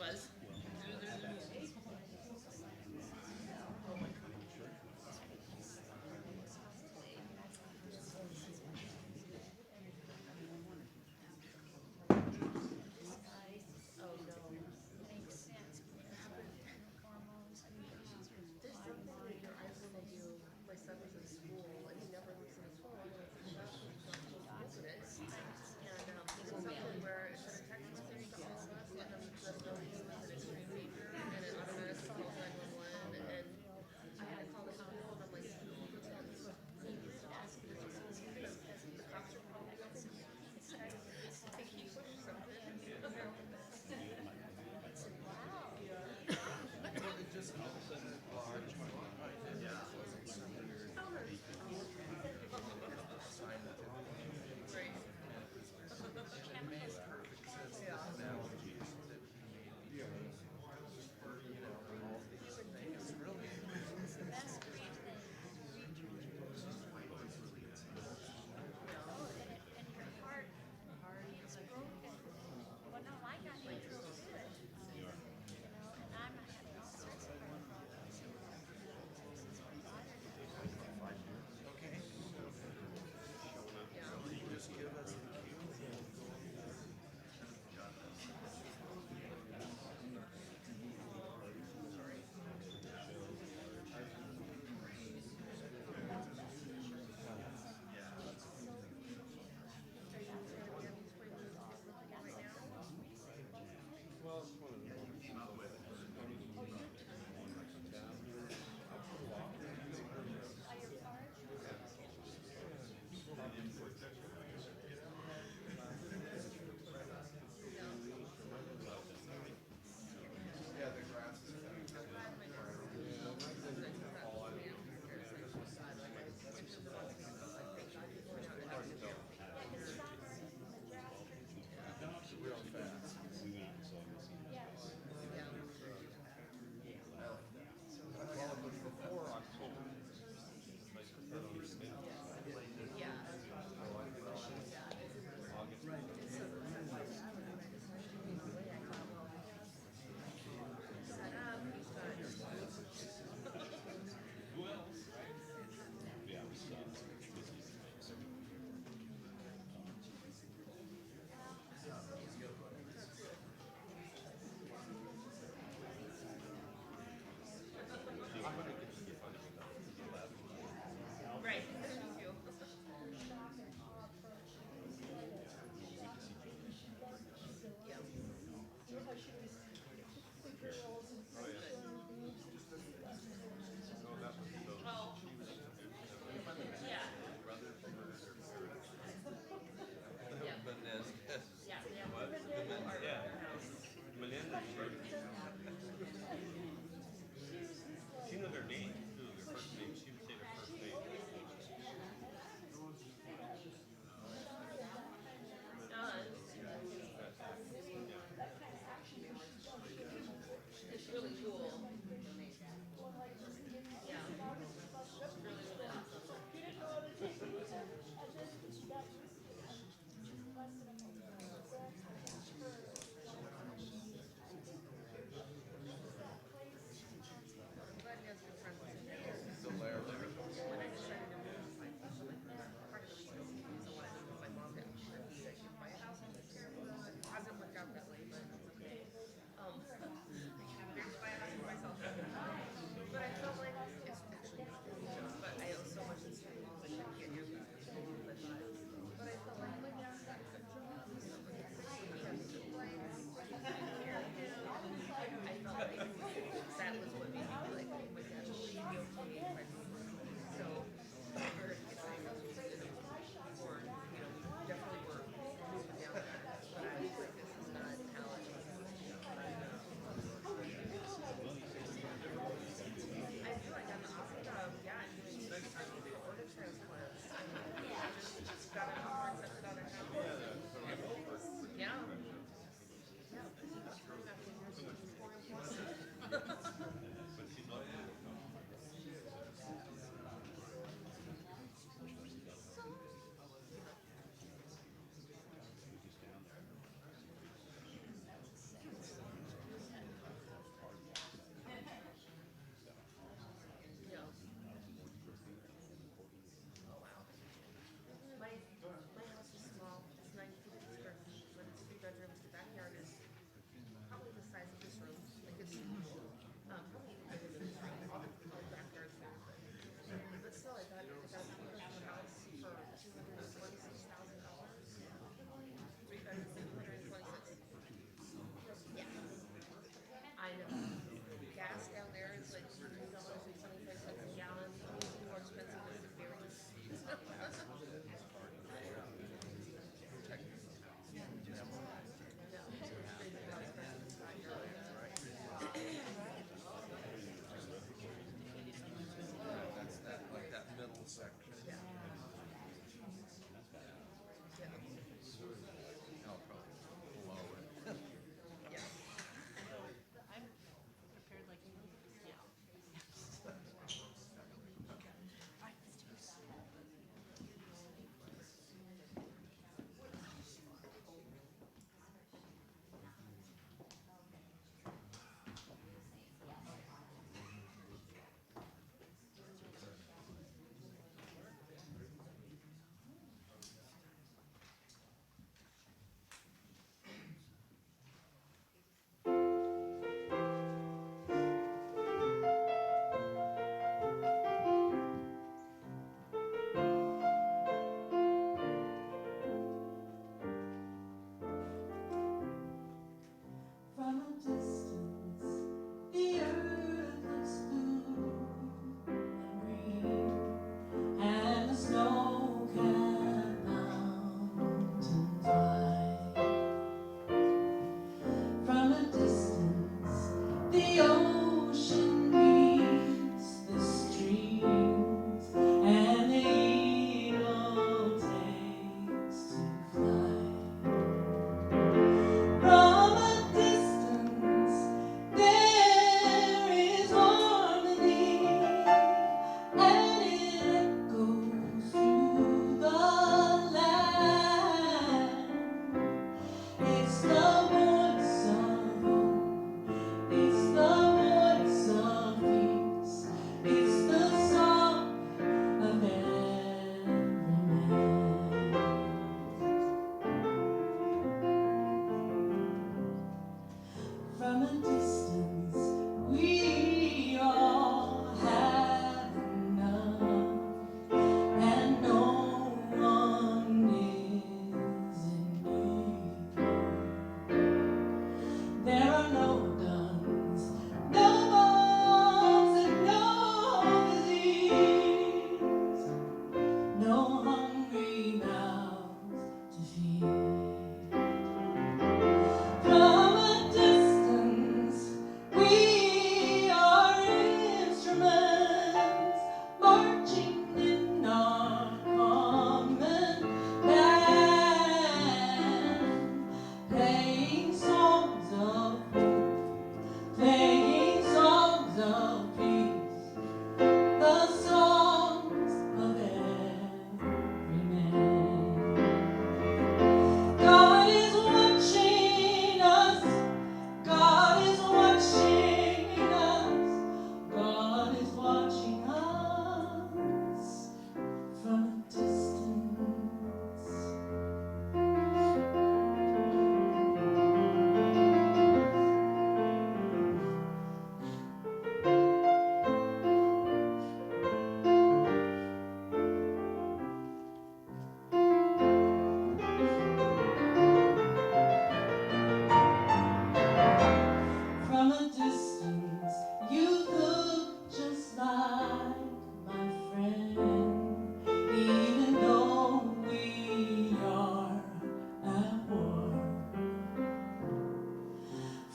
was. Oh no. What happened? There's something with your iPhone that you. My son was in school and he never looks at his phone. I'm like, he's not supposed to look at it. And he did something where it sent a text message to all of us, and then let us know he was in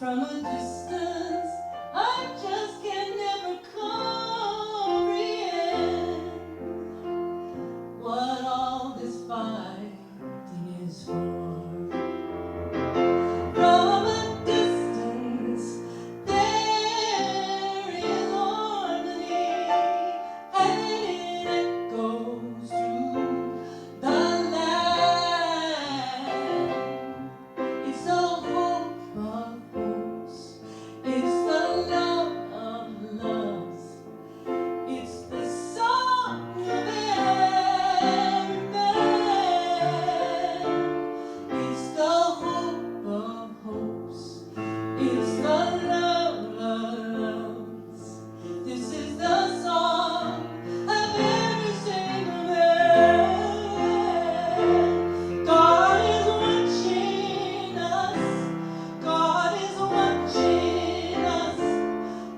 From a distance, I just can never comprehend what all this fighting is for. From a distance, there is harmony, and it goes through the land. It's the hope of hopes, it's the love of loves, it's the song of every man. It's the hope of hopes, it's the love of loves. This is the song of every single man. God is watching us. God is watching us.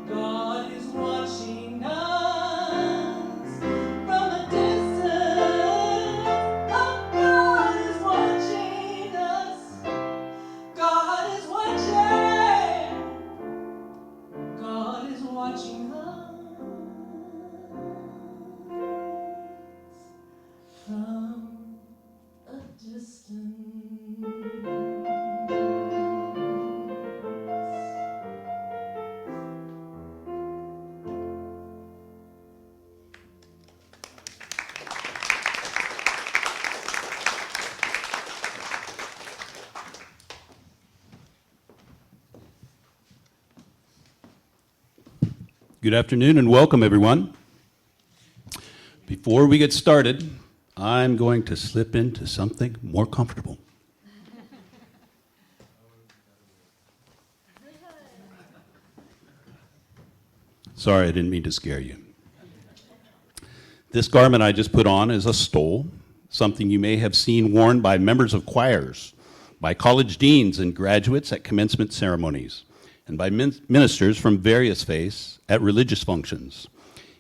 God is watching us from a distance. Oh, God is watching us. God is watching. God is watching us from a distance. Good afternoon and welcome, everyone. Before we get started, I'm going to slip into something more comfortable. Sorry, I didn't mean to scare you. This garment I just put on is a stole, something you may have seen worn by members of choirs, by college deans and graduates at commencement ceremonies, and by ministers from various faiths at religious functions.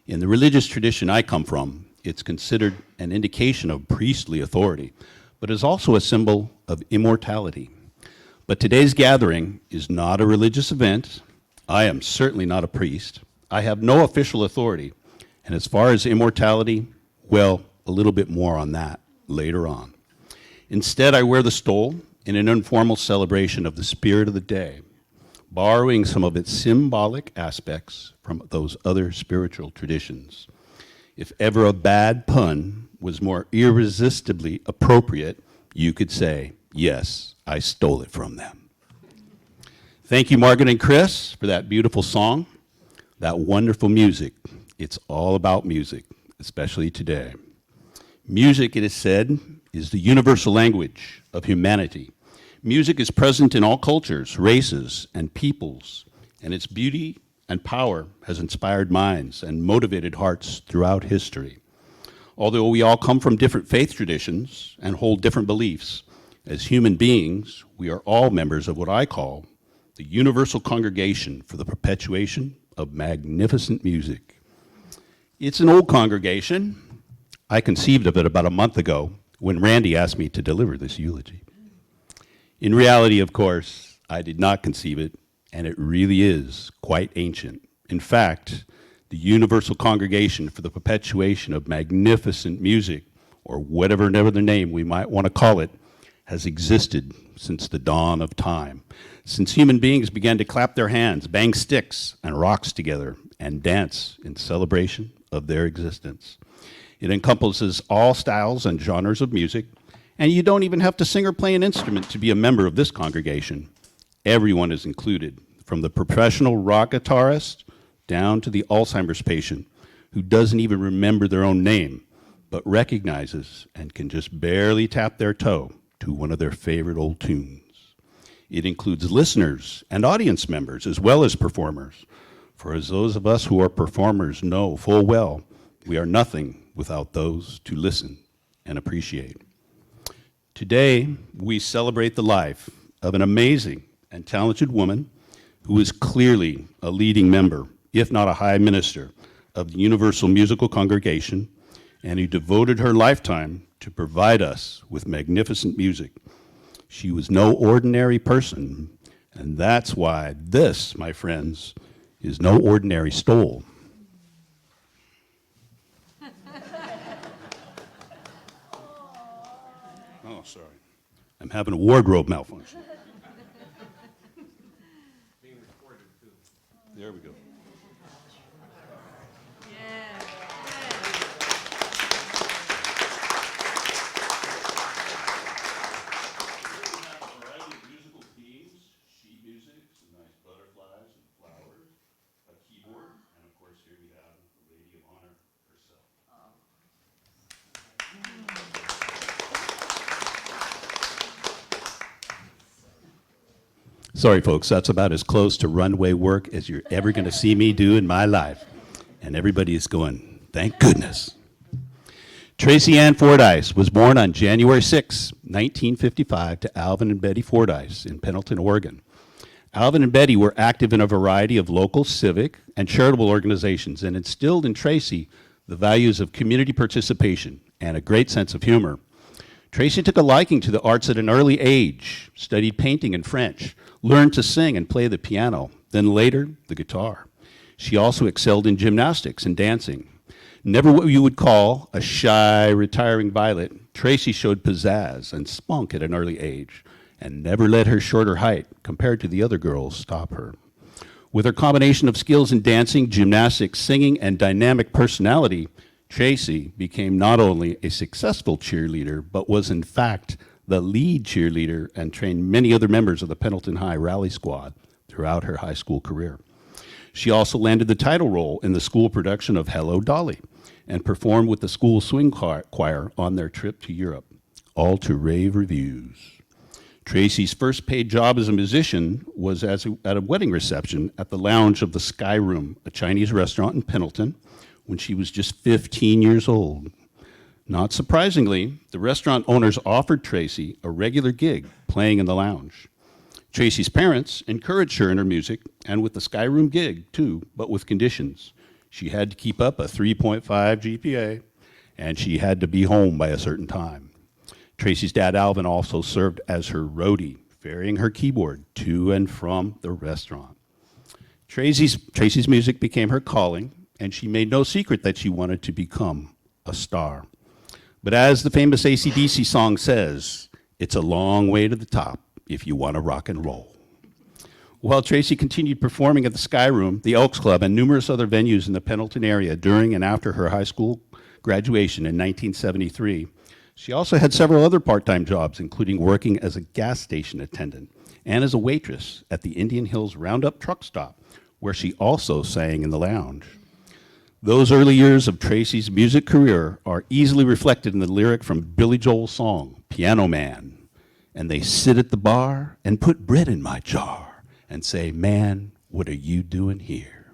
In the religious tradition I come from, it's considered an indication of priestly authority, but is also a symbol of immortality. But today's gathering is not a religious event. I am certainly not a priest. I have no official authority. And as far as immortality, well, a little bit more on that later on. Instead, I wear the stole in an informal celebration of the spirit of the day, borrowing some of its symbolic aspects from those other spiritual traditions. If ever a bad pun was more irresistibly appropriate, you could say, yes, I stole it from them. Thank you, Margaret and Chris, for that beautiful song, that wonderful music. It's all about music, especially today. Music, it is said, is the universal language of humanity. Music is present in all cultures, races, and peoples, and its beauty and power has inspired minds and motivated hearts throughout history. Although we all come from different faith traditions and hold different beliefs, as human beings, we are all members of what I call the Universal Congregation for the Perpetuation of Magnificent Music. It's an old congregation. I conceived of it about a month ago when Randy asked me to deliver this eulogy. In reality, of course, I did not conceive it, and it really is quite ancient. In fact, the Universal Congregation for the Perpetuation of Magnificent Music, or whatever other name we might want to call it, has existed since the dawn of time, since human beings began to clap their hands, bang sticks and rocks together, and dance in celebration of their existence. It encompasses all styles and genres of music, and you don't even have to sing or play an instrument to be a member of this congregation. Everyone is included, from the professional rock guitarist down to the Alzheimer's patient who doesn't even remember their own name, but recognizes and can just barely tap their toe to one of their favorite old tunes. It includes listeners and audience members as well as performers. For as those of us who are performers know full well, we are nothing without those to listen and appreciate. Today, we celebrate the life of an amazing and talented woman who is clearly a leading member, if not a high minister, of the Universal Musical Congregation, and who devoted her lifetime to provide us with magnificent music. She was no ordinary person, And that's why this, my friends, is no ordinary stole. Oh, sorry. I'm having a wardrobe malfunction. Being recorded, too. There we go. Sorry, folks, that's about as close to runway work as you're ever going to see me do in my life. And everybody is going, thank goodness. Tracey Ann Fordyce was born on January 6, 1955, to Alvin and Betty Fordyce in Pendleton, Oregon. Alvin and Betty were active in a variety of local civic and charitable organizations and instilled in Tracey the values of community participation and a great sense of humor. Tracey took a liking to the arts at an early age, studied painting and French, learned to sing and play the piano, then later the guitar. She also excelled in gymnastics and dancing. Never what you would call a shy, retiring violet, Tracey showed pizzazz and spunk at an early age and never let her shorter height compared to the other girls stop her. With her combination of skills in dancing, gymnastics, singing, and dynamic personality, Tracey became not only a successful cheerleader, but was in fact the lead cheerleader and trained many other members of the Pendleton High Rally Squad throughout her high school career. She also landed the title role in the school production of Hello, Dolly, and performed with the school swing choir on their trip to Europe, all to rave reviews. Tracey's first paid job as a musician was at a wedding reception at the lounge of the Sky Room, a Chinese restaurant in Pendleton, when she was just 15 years old. Not surprisingly, the restaurant owners offered Tracey a regular gig playing in the lounge. Tracey's parents encouraged her in her music and with the Sky Room gig too, but with conditions. She had to keep up a 3.5 GPA and she had to be home by a certain time. Tracey's dad Alvin also served as her roadie, ferrying her keyboard to and from the restaurant. Tracey's music became her calling, and she made no secret that she wanted to become a star. But as the famous AC/DC song says, it's a long way to the top if you want to rock and roll. While Tracey continued performing at the Sky Room, the Elks Club, and numerous other venues in the Pendleton area during and after her high school graduation in 1973, she also had several other part-time jobs, including working as a gas station attendant and as a waitress at the Indian Hills Roundup truck stop, where she also sang in the lounge. Those early years of Tracey's music career are easily reflected in the lyric from Billy Joel's song, Piano Man. And they sit at the bar and put bread in my jar and say, man, what are you doing here?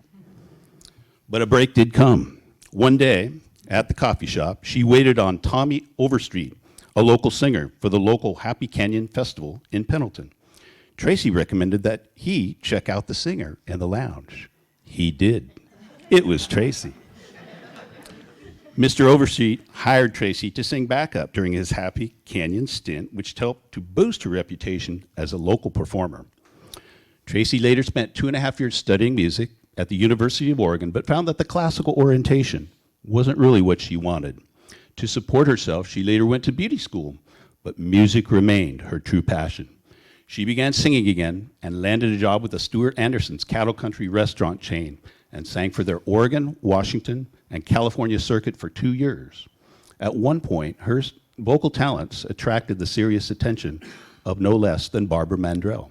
But a break did come. One day, at the coffee shop, she waited on Tommy Overstreet, a local singer for the local Happy Canyon Festival in Pendleton. Tracey recommended that he check out the singer in the lounge. He did. It was Tracey. Mr. Overstreet hired Tracey to sing backup during his Happy Canyon stint, which helped to boost her reputation as a local performer. Tracey later spent 2.5 years studying music at the University of Oregon, but found that the classical orientation wasn't really what she wanted. To support herself, she later went to beauty school, but music remained her true passion. She began singing again and landed a job with the Stuart Anderson's Cattle Country restaurant chain and sang for their Oregon, Washington, and California circuit for 2 years. At one point, her vocal talents attracted the serious attention of no less than Barbara Mandrell.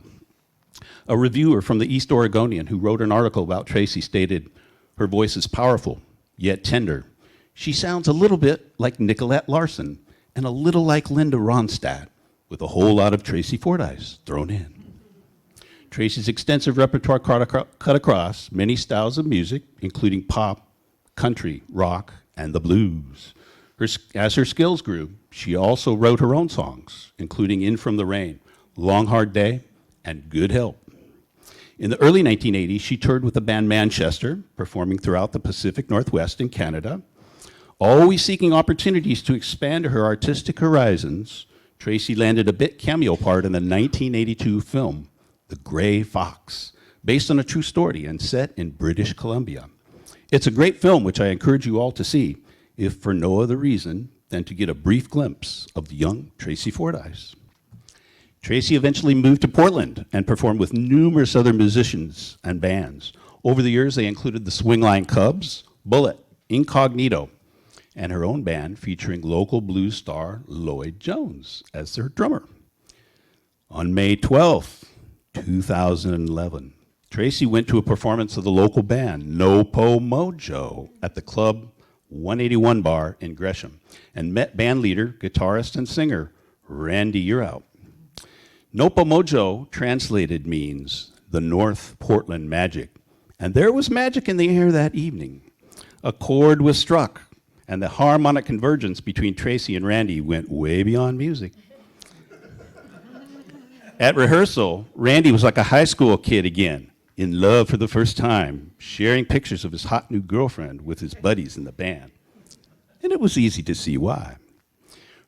A reviewer from the East Oregonian who wrote an article about Tracey stated, her voice is powerful, yet tender. She sounds a little bit like Nicolette Larson and a little like Linda Ronstadt, with a whole lot of Tracey Fordyce thrown in. Tracey's extensive repertoire cut across many styles of music, including pop, country, rock, and the blues. As her skills grew, she also wrote her own songs, including In From the Rain, Long Hard Day, and Good Help. In the early 1980s, she toured with the band Manchester, performing throughout the Pacific Northwest and Canada. Always seeking opportunities to expand her artistic horizons, Tracey landed a bit cameo part in the 1982 film, The Gray Fox, based on a true story and set in British Columbia. It's a great film which I encourage you all to see, if for no other reason than to get a brief glimpse of the young Tracey Fordyce. Tracey eventually moved to Portland and performed with numerous other musicians and bands. Over the years, they included the Swingline Cubs, Bullet, Incognito, and her own band featuring local blues star Lloyd Jones as their drummer. On May 12th, 2011, Tracey went to a performance of the local band No Po Mojo at the Club 181 bar in Gresham and met band leader, guitarist, and singer Randy Yearout. No Po Mojo translated means the North Portland Magic, and there was magic in the air that evening. A chord was struck, and the harmonic convergence between Tracey and Randy went way beyond music. At rehearsal, Randy was like a high school kid again, in love for the first time, sharing pictures of his hot new girlfriend with his buddies in the band. And it was easy to see why.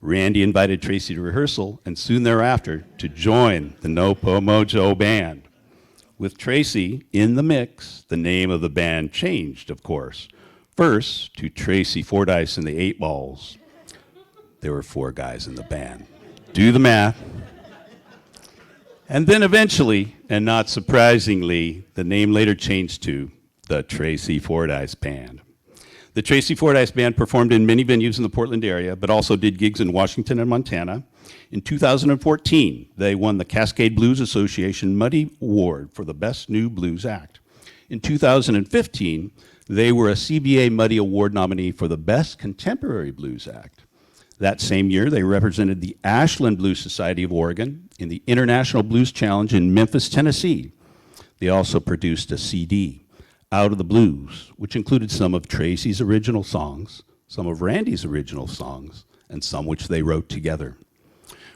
Randy invited Tracey to rehearsal and soon thereafter to join the No Po Mojo band. With Tracey in the mix, the name of the band changed, of course. First to Tracey Fordyce and the Eight Balls. There were 4 guys in the band. Do the math. And then eventually, and not surprisingly, the name later changed to the Tracey Fordyce Band. The Tracey Fordyce Band performed in many venues in the Portland area, but also did gigs in Washington and Montana. In 2014, they won the Cascade Blues Association Muddy Award for the Best New Blues Act. In 2015, they were a CBA Muddy Award nominee for the Best Contemporary Blues Act. That same year, they represented the Ashland Blues Society of Oregon in the International Blues Challenge in Memphis, Tennessee. They also produced a CD, Out of the Blues, which included some of Tracey's original songs, some of Randy's original songs, and some which they wrote together.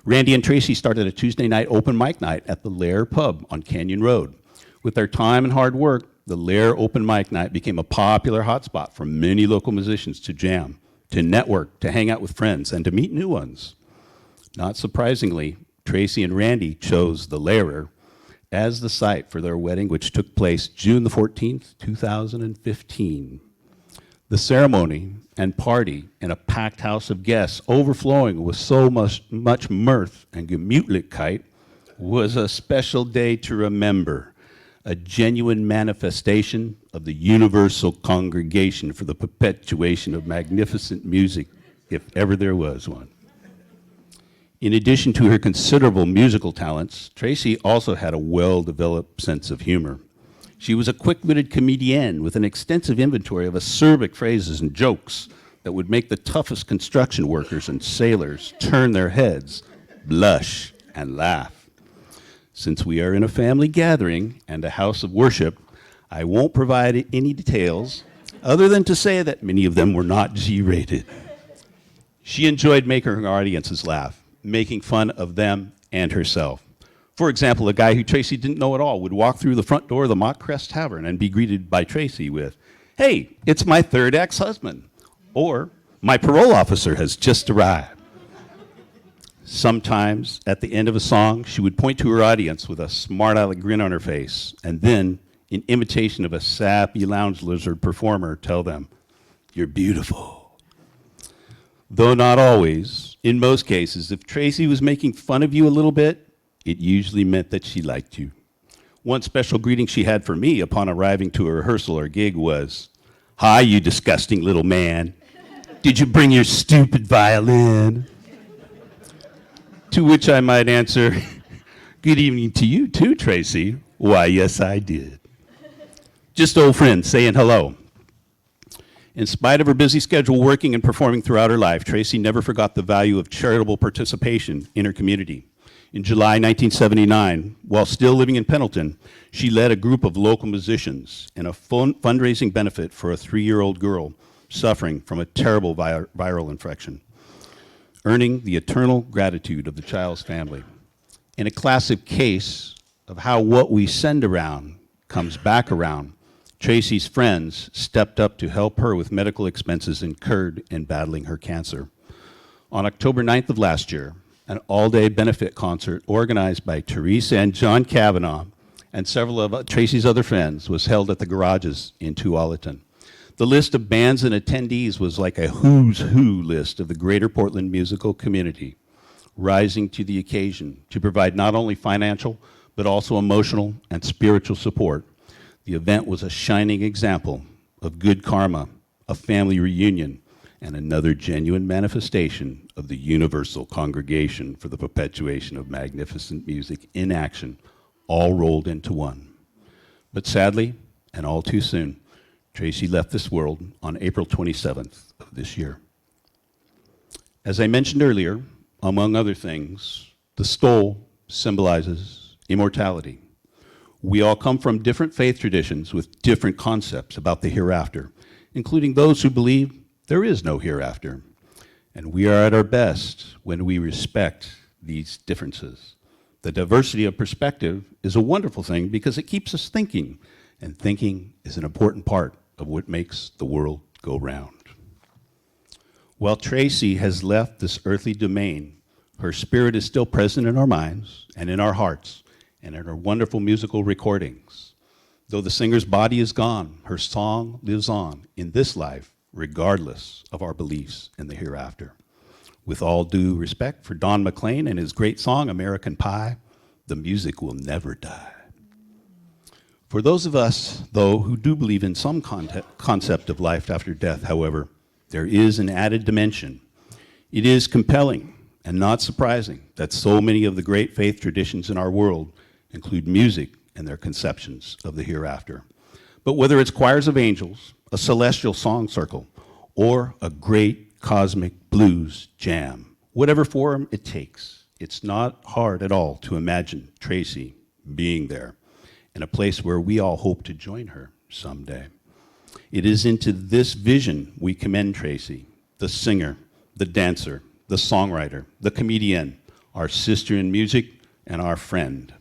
Randy and Tracey started a Tuesday night open mic night at the Lair Pub on Canyon Road. With their time and hard work, the Lair open mic night became a popular hotspot for many local musicians to jam, to network, to hang out with friends, and to meet new ones. Not surprisingly, Tracey and Randy chose the Lair as the site for their wedding, which took place June the 14th, 2015. The ceremony and party in a packed house of guests overflowing with so much mirth and Gemütlichkeit was a special day to remember, a genuine manifestation of the universal congregation for the perpetuation of magnificent music, if ever there was one. In addition to her considerable musical talents, Tracey also had a well-developed sense of humor. She was a quick-witted comedienne with an extensive inventory of acerbic phrases and jokes that would make the toughest construction workers and sailors turn their heads, blush, and laugh. Since we are in a family gathering and a house of worship, I won't provide any details other than to say that many of them were not G-rated. She enjoyed making her audiences laugh, making fun of them and herself. For example, a guy who Tracey didn't know at all would walk through the front door of the Mock Crest Tavern and be greeted by Tracey with, "Hey, it's my 3rd ex-husband," or "My parole officer has just arrived." Sometimes, at the end of a song, she would point to her audience with a smart-aleck grin on her face, and then, in imitation of a sappy lounge lizard performer, tell them, "You're beautiful." Though not always, in most cases, if Tracey was making fun of you a little bit, it usually meant that she liked you. One special greeting she had for me upon arriving to a rehearsal or gig was, "Hi, you disgusting little man. Did you bring your stupid violin?" To which I might answer, "Good evening to you too, Tracey." "Why, yes, I did." Just old friends saying hello. In spite of her busy schedule working and performing throughout her life, Tracey never forgot the value of charitable participation in her community. In July 1979, while still living in Pendleton, she led a group of local musicians in a fundraising benefit for a 3-year-old girl suffering from a terrible viral infection, earning the eternal gratitude of the child's family. In a classic case of how what we send around comes back around, Tracey's friends stepped up to help her with medical expenses incurred in battling her cancer. On October 9th of last year, an all-day benefit concert organized by Teresa and John Kavanaugh and several of Tracey's other friends was held at the garages in Tualatin. The list of bands and attendees was like a who's who list of the greater Portland musical community, rising to the occasion to provide not only financial, but also emotional and spiritual support. The event was a shining example of good karma, a family reunion, and another genuine manifestation of the universal congregation for the perpetuation of magnificent music in action, all rolled into one. But sadly, and all too soon, Tracey left this world on April 27th of this year. As I mentioned earlier, among other things, the stole symbolizes immortality. We all come from different faith traditions with different concepts about the hereafter, including those who believe there is no hereafter. And we are at our best when we respect these differences. The diversity of perspective is a wonderful thing because it keeps us thinking, and thinking is an important part of what makes the world go round. While Tracey has left this earthly domain, her spirit is still present in our minds and in our hearts and in her wonderful musical recordings. Though the singer's body is gone, her song lives on in this life, regardless of our beliefs in the hereafter. With all due respect for Don McLean and his great song, American Pie, the music will never die. For those of us, though, who do believe in some concept of life after death, however, there is an added dimension. It is compelling and not surprising that so many of the great faith traditions in our world include music in their conceptions of the hereafter. But whether it's choirs of angels, a celestial song circle, or a great cosmic blues jam, whatever form it takes, it's not hard at all to imagine Tracey being there in a place where we all hope to join her someday. It is into this vision we commend Tracey, the singer, the dancer, the songwriter, the comedian, our sister in music, and our friend.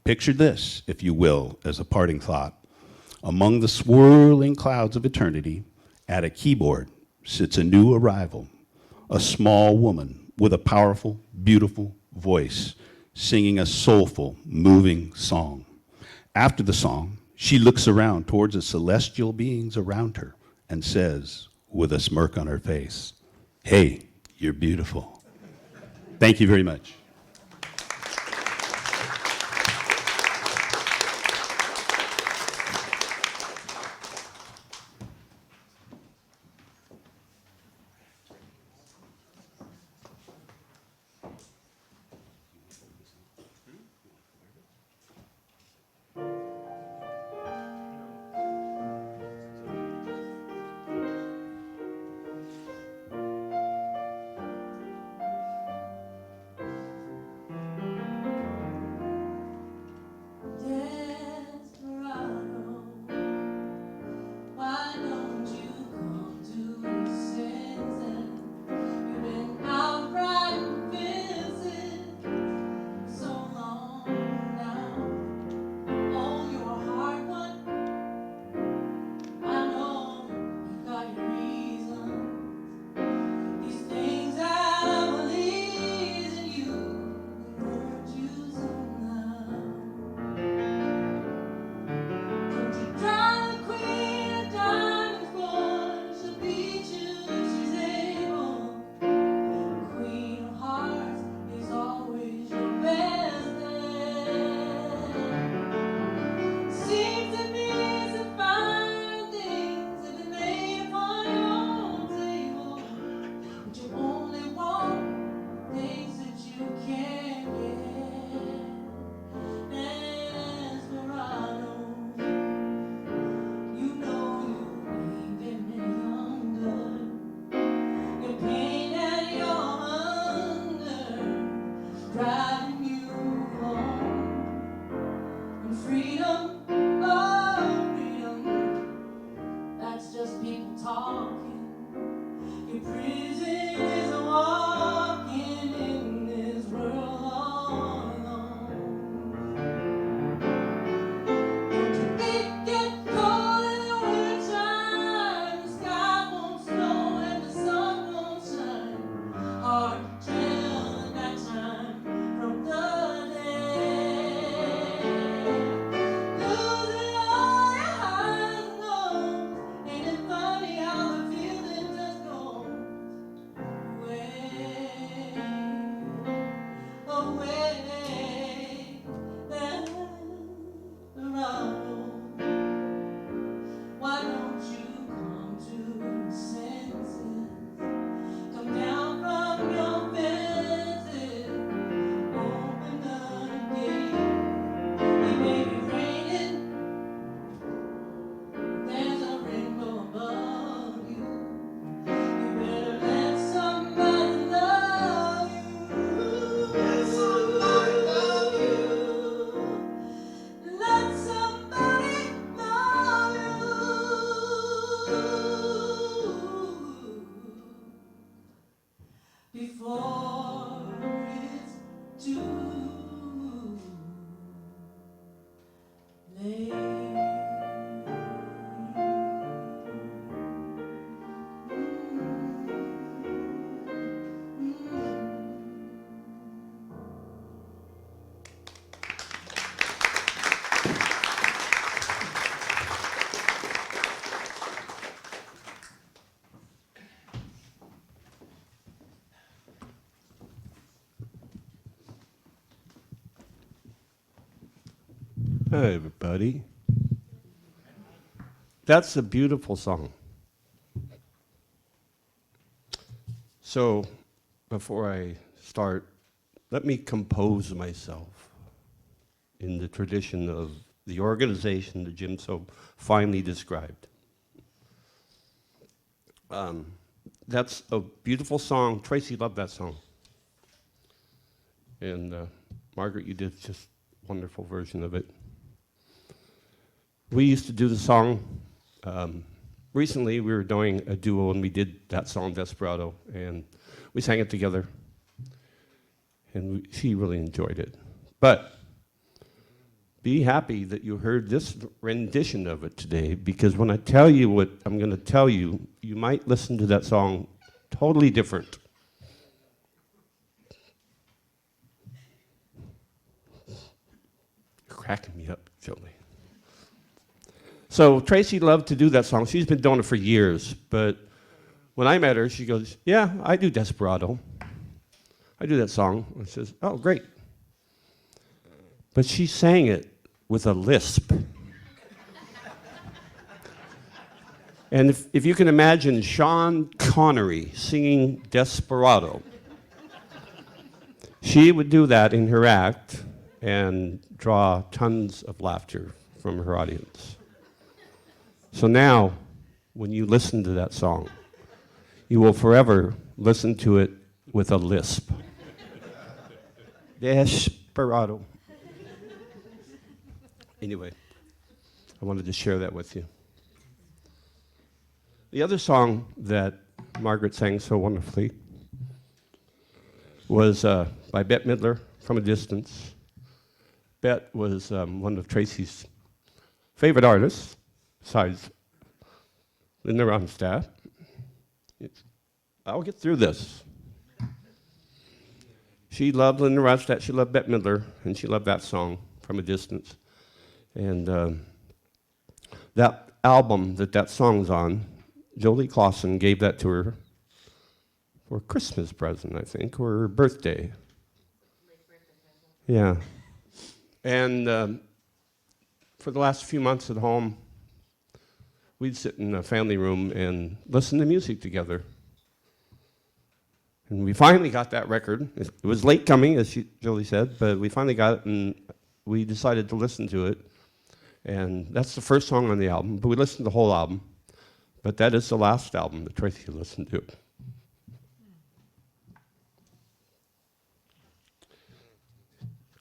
Picture this, if you will, as a parting thought. Among the swirling clouds of eternity, at a keyboard sits a new arrival, a small woman with a powerful, beautiful voice, singing a soulful, moving song. After the song, she looks around towards the celestial beings around her and says, with a smirk on her face, "Hey, you're beautiful." Thank you very much. Desperado, why don't you come to your senses? You've been out riding fences so long now. Oh, you're a hard one. I know you got your reasons. These things I believe in you hurt you somehow. Drive the queen of diamonds, boy, she'll beat you if she's able. The queen of hearts is always your best bet. Seems to me as if fine things have been made upon your table, but you only want things that you can't get. Desperado, you know you ain't been any younger. Your pain and your hunger driving you home. And freedom, oh freedom, that's just people talking. Your prison is walking in this world all alone. It get cold in the wintertime, the sky won't snow and the sun won't shine. Hard to tell the nighttime from the day. Hi, everybody. That's a beautiful song. So, before I start, let me compose myself in the tradition of the organization that Jim so finely described. That's a beautiful song. Tracey loved that song. And Margaret, you did just a wonderful version of it. We used to do the song. Recently, we were doing a duo, and we did that song, Desperado, and we sang it together. And she really enjoyed it. But be happy that you heard this rendition of it today, because when I tell you what I'm going to tell you, you might listen to that song totally different. Cracking me up, Jolie. So Tracey loved to do that song. She's been doing it for years, but when I met her, she goes, "Yeah, I do Desperado. I do that song." I says, "Oh, great." But she sang it with a lisp. And if you can imagine Sean Connery singing Desperado, she would do that in her act and draw tons of laughter from her audience. So now, when you listen to that song, you will forever listen to it with a lisp. Desperado. Anyway, I wanted to share that with you. The other song that Margaret sang so wonderfully was by Bette Midler, From a Distance. Bette was one of Tracey's favorite artists, besides Linda Ronstadt. I'll get through this. She loved Linda Ronstadt, she loved Bette Midler, and she loved that song, From a Distance. And that album that song's on, Jolie Clausen gave that to her for a Christmas present, I think, or her birthday. Yeah. And for the last few months at home, we'd sit in a family room and listen to music together. And we finally got that record. It was late coming, as Jolie said, but we finally got it, and we decided to listen to it. And that's the first song on the album, but we listened to the whole album. But that is the last album that Tracey listened to.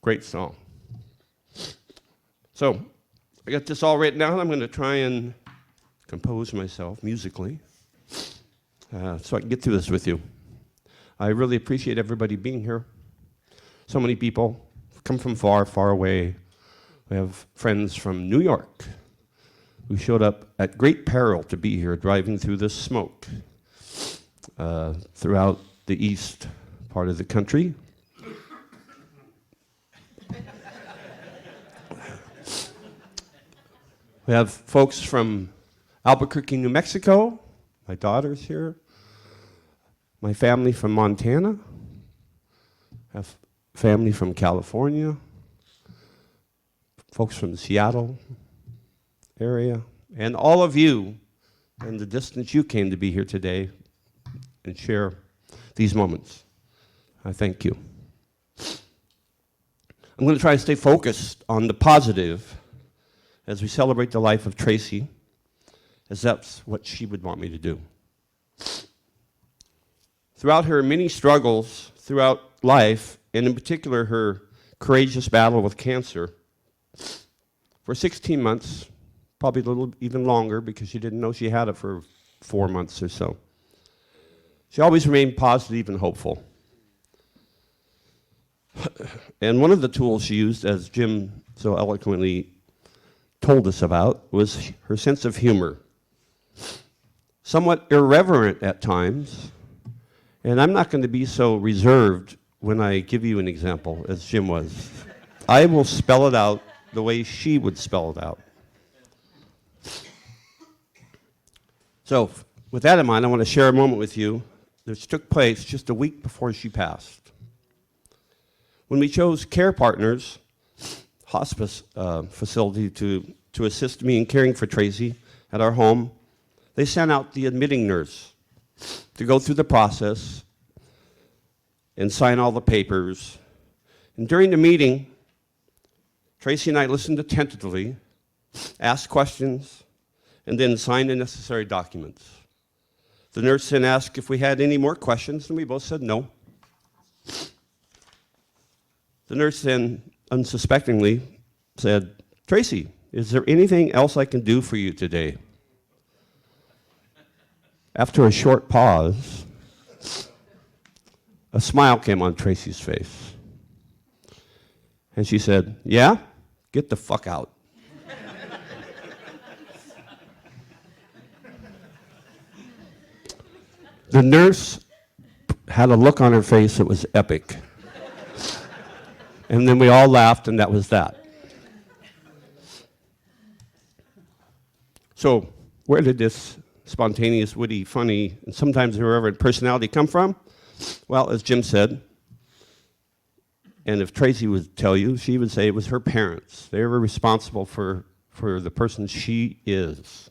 Great song. So, I got this all written down. I'm going to try and compose myself musically so I can get through this with you. I really appreciate everybody being here. So many people come from far, far away. We have friends from New York who showed up at great peril to be here, driving through the smoke throughout the east part of the country. We have folks from Albuquerque, New Mexico. My daughter's here. My family from Montana. I have family from California. Folks from the Seattle area. And all of you and the distance you came to be here today and share these moments. I thank you. I'm going to try to stay focused on the positive as we celebrate the life of Tracey, as that's what she would want me to do. Throughout her many struggles throughout life, and in particular her courageous battle with cancer, for 16 months, probably a little even longer because she didn't know she had it for 4 months or so, she always remained positive and hopeful. And one of the tools she used, as Jim so eloquently told us about, was her sense of humor. Somewhat irreverent at times, and I'm not going to be so reserved when I give you an example as Jim was. I will spell it out the way she would spell it out. So, with that in mind, I want to share a moment with you that took place just a week before she passed. When we chose care partners, hospice facility to assist me in caring for Tracey at our home, they sent out the admitting nurse to go through the process and sign all the papers. And during the meeting, Tracey and I listened attentively, asked questions, and then signed the necessary documents. The nurse then asked if we had any more questions, and we both said no. The nurse then, unsuspectingly, said, "Tracey, is there anything else I can do for you today?" After a short pause, a smile came on Tracey's face. And she said, "Yeah? Get the fuck out." The nurse had a look on her face that was epic. And then we all laughed, and that was that. So, where did this spontaneous, witty, funny, and sometimes irreverent personality come from? Well, as Jim said, and if Tracey would tell you, she would say it was her parents. They were responsible for the person she is.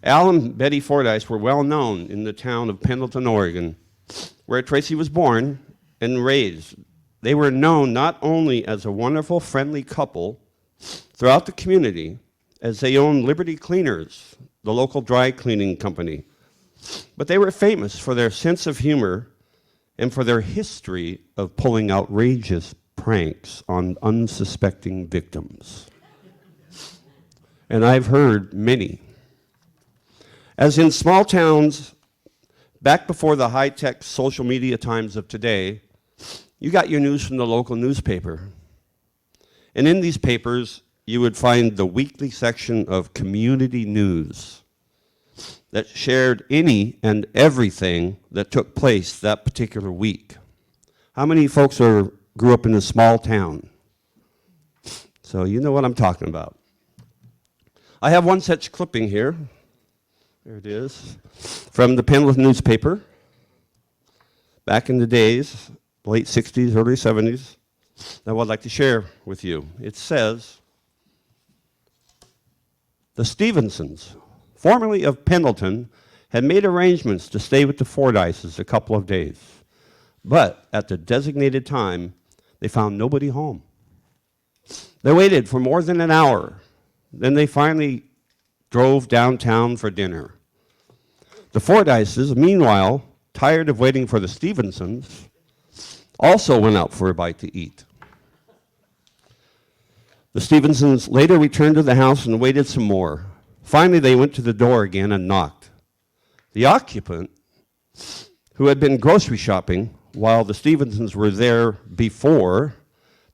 Al and Betty Fordyce were well known in the town of Pendleton, Oregon, where Tracey was born and raised. They were known not only as a wonderful, friendly couple throughout the community, as they owned Liberty Cleaners, the local dry cleaning company, but they were famous for their sense of humor and for their history of pulling outrageous pranks on unsuspecting victims. And I've heard many. As in small towns, back before the high-tech social media times of today, you got your news from the local newspaper. And in these papers, you would find the weekly section of community news that shared any and everything that took place that particular week. How many folks grew up in a small town? So you know what I'm talking about. I have one such clipping here. There it is, from the Pendleton newspaper, back in the days, late 60s, early 70s, that I'd like to share with you. It says, "The Stevensons, formerly of Pendleton, had made arrangements to stay with the Fordyces a couple of days, but at the designated time, they found nobody home. They waited for more than an hour. Then they finally drove downtown for dinner. The Fordyces, meanwhile, tired of waiting for the Stevensons, also went out for a bite to eat. The Stevensons later returned to the house and waited some more. Finally, they went to the door again and knocked. The occupant, who had been grocery shopping while the Stevensons were there before,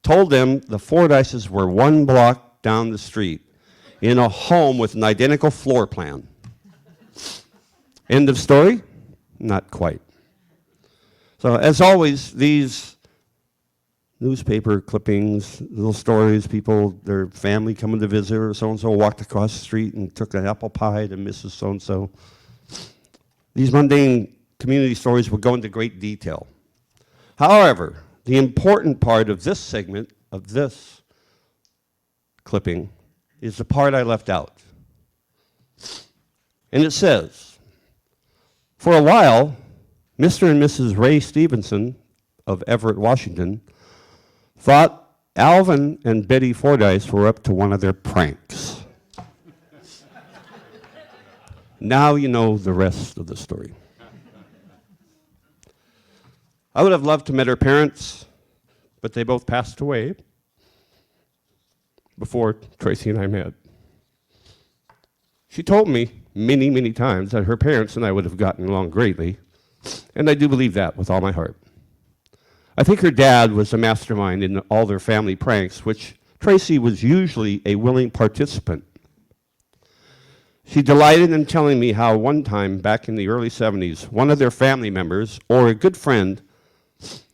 told them the Fordyces were one block down the street in a home with an identical floor plan. End of story? Not quite. So as always, these newspaper clippings, little stories, people, their family coming to visit, or so-and-so walked across the street and took an apple pie to Mrs. So-and-so. These mundane community stories will go into great detail. However, the important part of this segment, of this clipping, is the part I left out. And it says, "For a while, Mr. and Mrs. Ray Stevenson of Everett, Washington, thought Alvin and Betty Fordyce were up to one of their pranks." Now you know the rest of the story. I would have loved to meet her parents, but they both passed away before Tracey and I met. She told me many, many times that her parents and I would have gotten along greatly, and I do believe that with all my heart. I think her dad was a mastermind in all their family pranks, which Tracey was usually a willing participant. She delighted in telling me how one time back in the early 70s, one of their family members, or a good friend,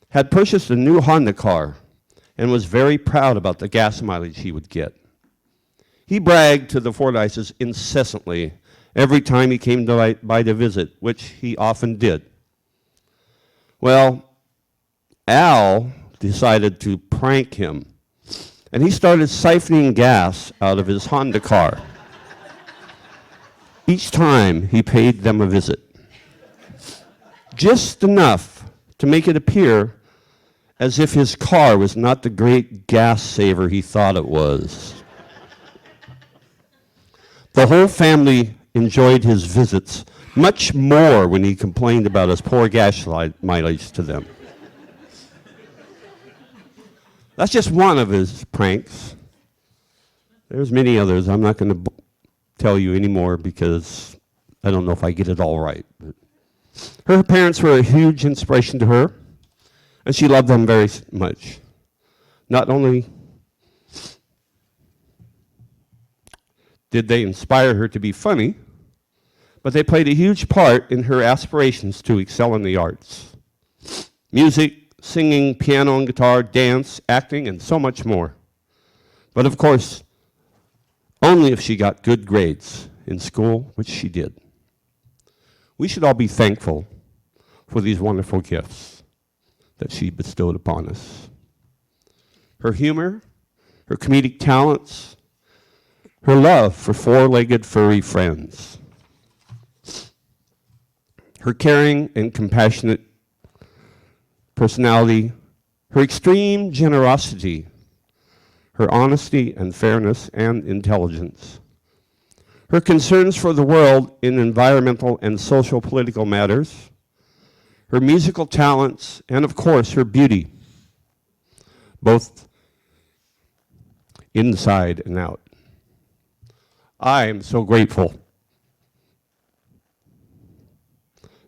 had purchased a new Honda car and was very proud about the gas mileage he would get. He bragged to the Fordyces incessantly every time he came by to visit, which he often did. Well, Al decided to prank him and he started siphoning gas out of his Honda car each time he paid them a visit. Just enough to make it appear as if his car was not the great gas saver he thought it was. The whole family enjoyed his visits much more when he complained about his poor gas mileage to them. That's just one of his pranks. There's many others. I'm not going to tell you anymore because I don't know if I get it all right. But her parents were a huge inspiration to her, and she loved them very much. Not only did they inspire her to be funny, but they played a huge part in her aspirations to excel in the arts. Music, singing, piano and guitar, dance, acting, and so much more. But of course, only if she got good grades in school, which she did. We should all be thankful for these wonderful gifts that she bestowed upon us. Her humor, her comedic talents, her love for four-legged furry friends, her caring and compassionate personality, her extreme generosity, her honesty and fairness and intelligence, her concerns for the world in environmental and social political matters, her musical talents, and of course her beauty, both inside and out. I am so grateful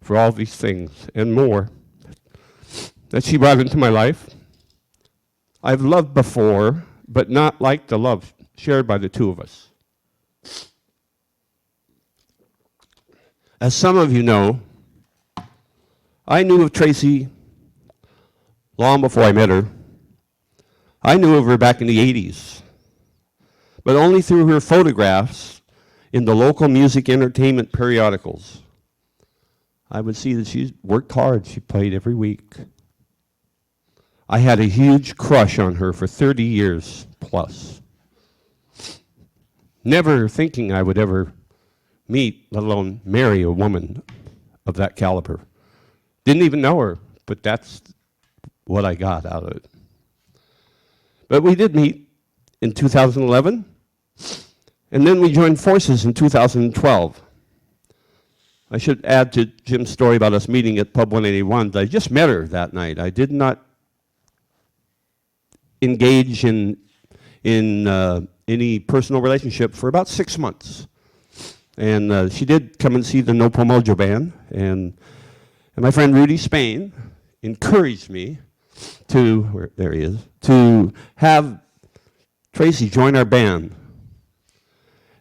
for all these things and more that she brought into my life. I've loved before, but not like the love shared by the two of us. As some of you know, I knew of Tracey long before I met her. I knew of her back in the 80s, but only through her photographs in the local music entertainment periodicals. I would see that she worked hard. She played every week. I had a huge crush on her for 30 years plus. Never thinking I would ever meet, let alone marry a woman of that caliber. Didn't even know her, but that's what I got out of it. But we did meet in 2011, and then we joined forces in 2012. I should add to Jim's story about us meeting at Pub 181 that I just met her that night. I did not engage in any personal relationship for about 6 months. And she did come and see the No Pomojo band, and my friend Rudy Spain encouraged me to, there he is, to have Tracey join our band.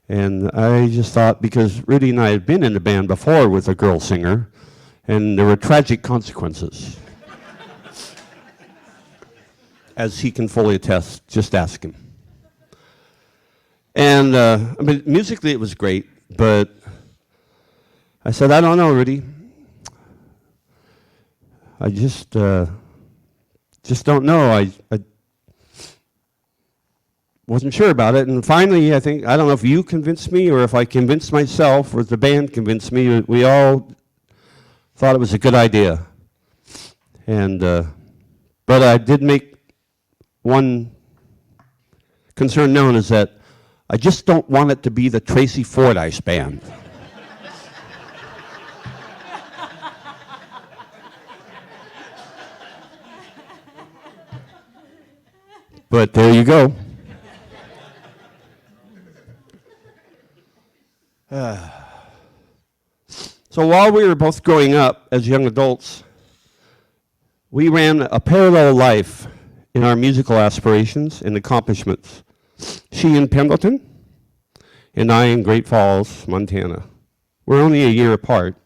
And I just thought, because Rudy and I had been in a band before with a girl singer, and there were tragic consequences. As he can fully attest, just ask him. And I mean, musically it was great, but I said, I don't know, Rudy. I just don't know. I wasn't sure about it, and finally, I don't know if you convinced me or if I convinced myself or if the band convinced me. We all thought it was a good idea, and but I did make one concern known, is that I just don't want it to be the Tracy Fordyce band. But there you go. So while we were both growing up as young adults, we ran a parallel life in our musical aspirations and accomplishments. She in Pendleton, and I in Great Falls, Montana. We're only a year apart.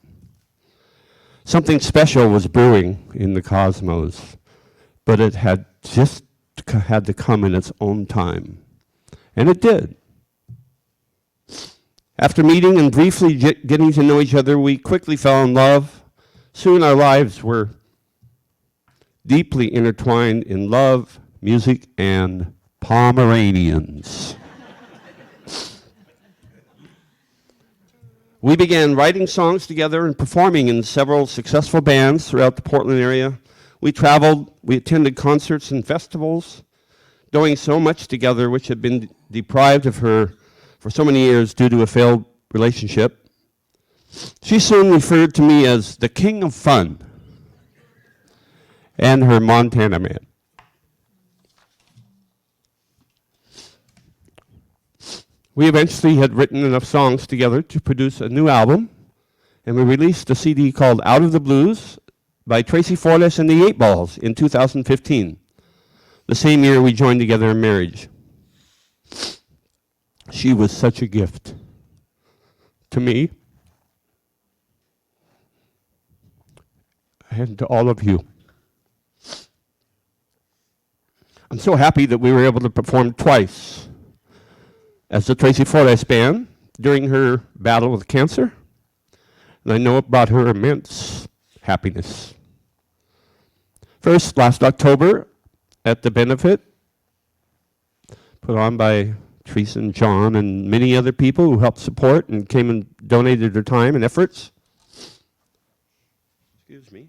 Something special was brewing in the cosmos, but it had just had to come in its own time. And it did. After meeting and briefly getting to know each other, we quickly fell in love. Soon our lives were deeply intertwined in love, music, and Pomeranians. We began writing songs together and performing in several successful bands throughout the Portland area. We traveled, we attended concerts and festivals, doing so much together which had been deprived of her for so many years due to a failed relationship. She soon referred to me as the king of fun and her Montana man. We eventually had written enough songs together to produce a new album, and we released a CD called Out of the Blues by Tracey Celebration and the 8 Balls in 2015, the same year we joined together in marriage. She was such a gift to me and to all of you. I'm so happy that we were able to perform twice as the Tracey Celebration Band during her battle with cancer, and I know it brought her immense happiness. First, last October, at the benefit put on by Teresa and John and many other people who helped support and came and donated their time and efforts. Excuse me.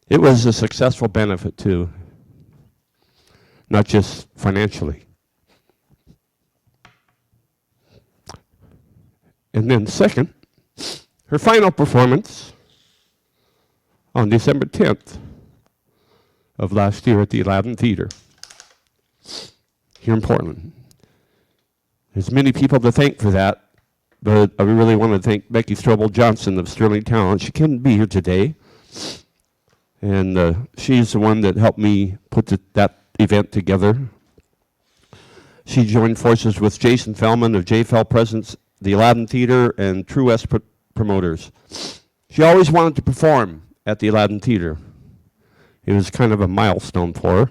It was a successful benefit too, not just financially. And then second, her final performance on December 10th of last year at the Aladdin Theater here in Portland. There's many people to thank for that, but I really want to thank Becky Strobel Johnson of Sterling Talent. She couldn't be here today. And she's the one that helped me put that event together. She joined forces with Jason Fellman of JFL Presents, the Aladdin Theater, and True West Promoters. She always wanted to perform at the Aladdin Theater. It was kind of a milestone for her.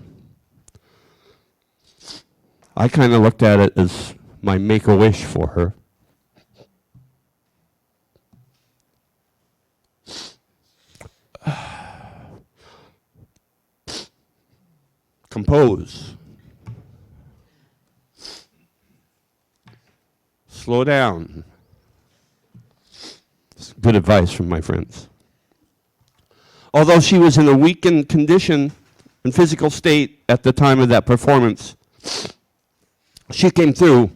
I kind of looked at it as my make-a-wish for her. Compose. Slow down. It's good advice from my friends. Although she was in a weakened condition and physical state at the time of that performance, she came through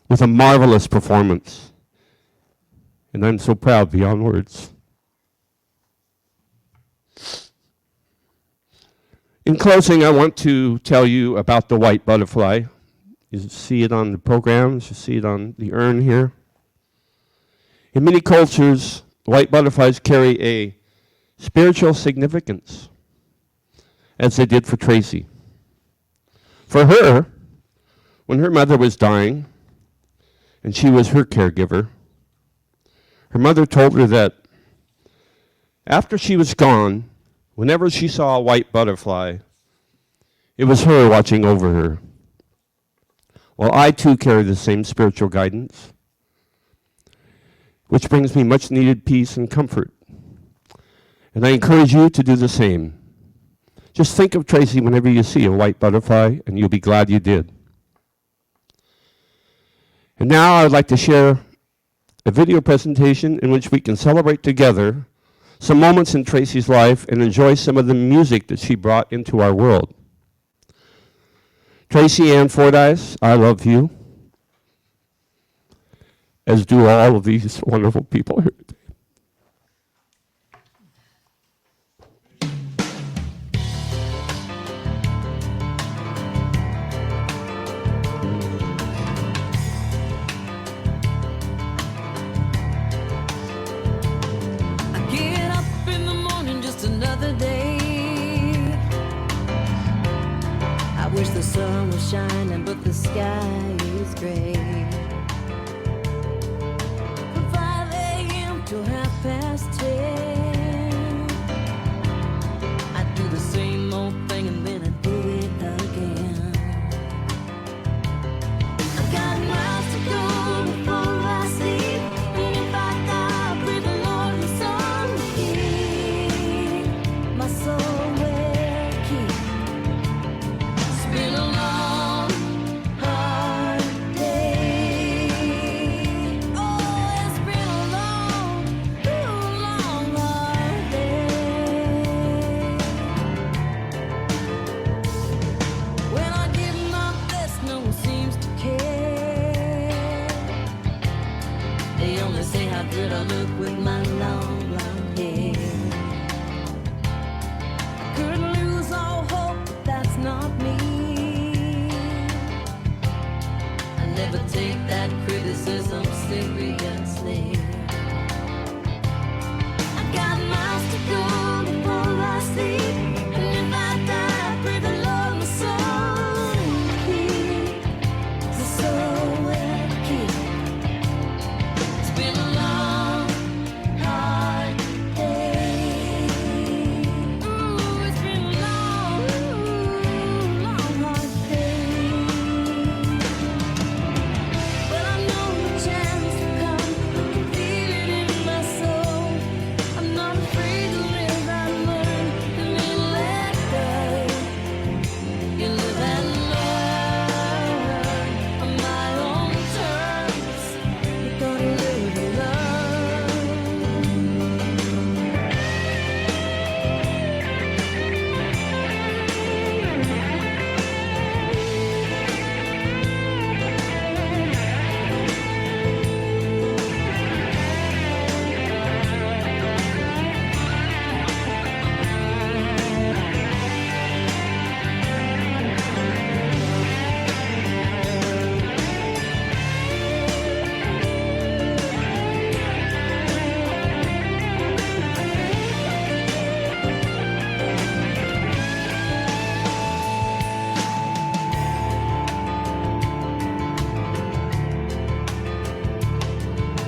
with a marvelous performance. And I'm so proud beyond words. In closing, I want to tell you about the white butterfly. You see it on the programs, you see it on the urn here. In many cultures, white butterflies carry a spiritual significance, as they did for Tracey. For her, when her mother was dying, and she was her caregiver, her mother told her that after she was gone, whenever she saw a white butterfly, it was her watching over her. Well, I too carry the same spiritual guidance, which brings me much needed peace and comfort. And I encourage you to do the same. Just think of Tracey whenever you see a white butterfly, and you'll be glad you did. And now I'd like to share a video presentation in which we can celebrate together some moments in Tracey's life and enjoy some of the music that she brought into our world. Tracey Ann Fordyce, I love you, as do all of these wonderful people here today. Wish the sun was shining, but the sky is gray. From 5 a.m. till 10:30, I do the same old thing and then I do it again. I got miles to go before I sleep, and if I die, I pray the Lord is on me. not me. I never take that criticism seriously. I got miles to go before I sleep, and if I die, I pray the Lord my soul keep. So well keep. It's been a long, hard day. Ooh, it's been a long, hard day. But I know the chance will come. I can feel it in my soul. I'm not afraid to live and learn, and then let go. You live and learn on my own terms. You gotta live and learn.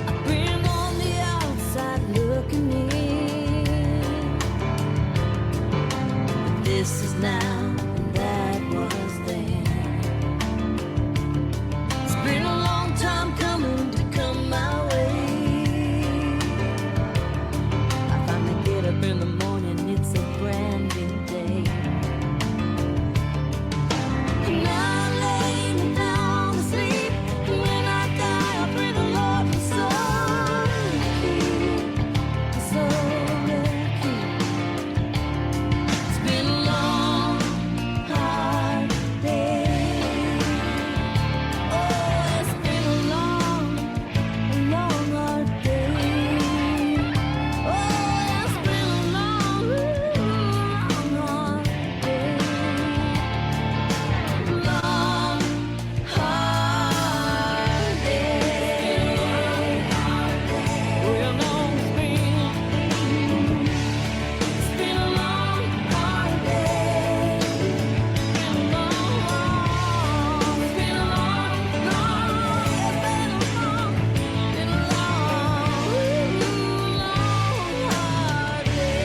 I've been on the outside looking in. This is now, and that was then. It's been a long time coming to come my way. I finally get up in the morning, it's a brand new day. And now I'm laying down to sleep, and when I die, I pray the Lord my soul keep, my soul keep. It's been a long, hard day. Oh, it's been a long, hard day. Oh, it's been a long, hard day. Long, hard day. Well, no, it's been a long, hard day. It's been a long, it's been a long, hard day.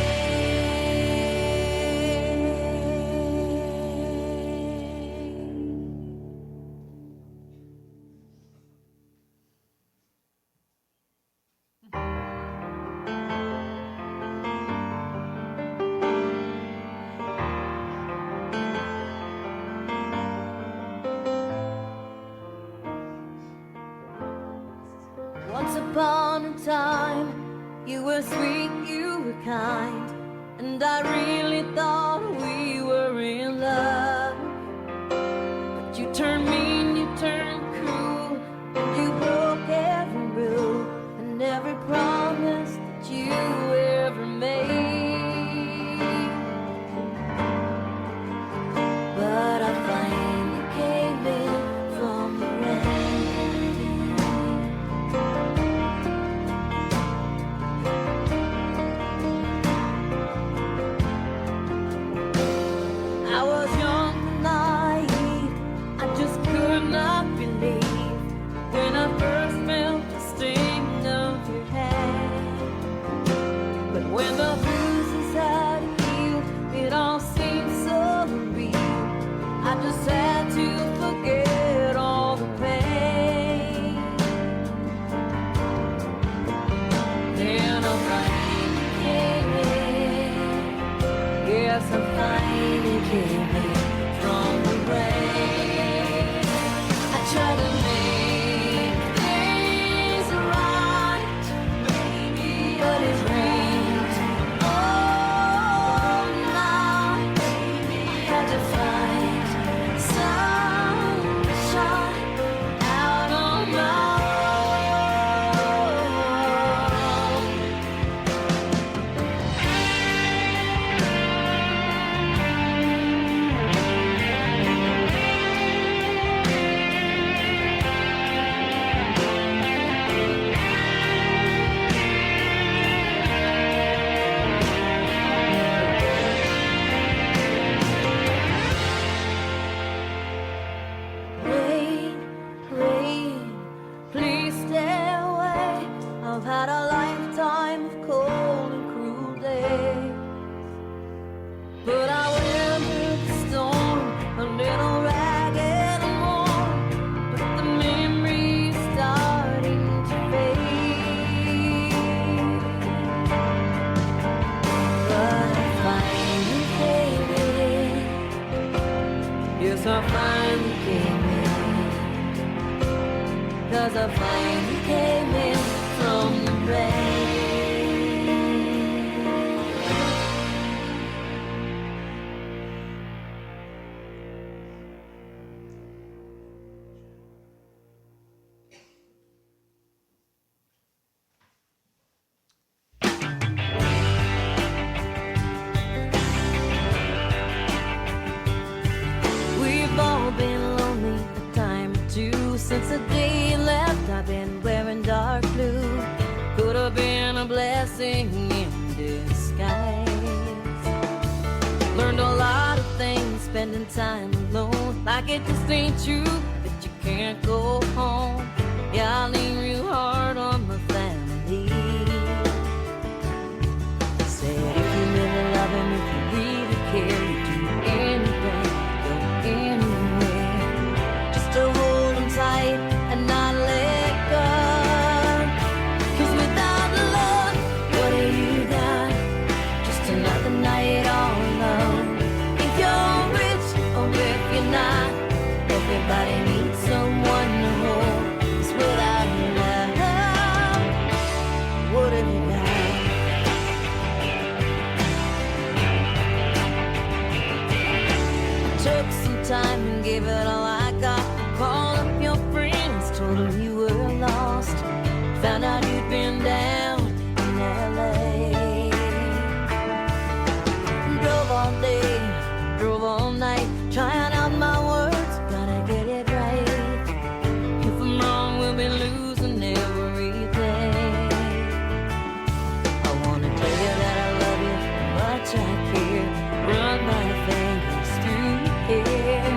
Once upon a time, you were sweet, you were kind, and I really thought we were in love. But you turned mean, you turned cruel, and you broke every rule and every promise that you ever made. But I finally came in from the rain. Yes, I finally came in. 'Cause I finally came in from the rain. We've all been lonely a time or two. Since the day you left, I've been wearing dark blue. Could have been a blessing in disguise. Learned a lot of things spending time alone. Like it just ain't true that you can't go home. Yeah, I lean real hard on my family. Said if you really love him, if you really care, you do anything, go anywhere, just to hold him tight and not let go. 'Cause without love, what do you got? Just another night all alone. If you're rich or if you're not, everybody needs someone to hold. 'Cause without love, what have you got? Took some time and gave it all I got. Called up your friends, told them you were lost. Found out you'd been down in LA. Drove all day, drove all night, trying out my words, gotta get it right. If I'm wrong, we'll be losing everything. I wanna tell you that I love you, much I care. Run my fingers through your hair.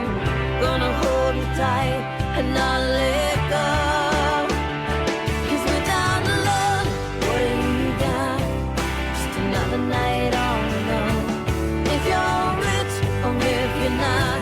Gonna hold you tight and not let go. 'Cause without love, what do you got? Just another night all alone. If you're rich or if you're not,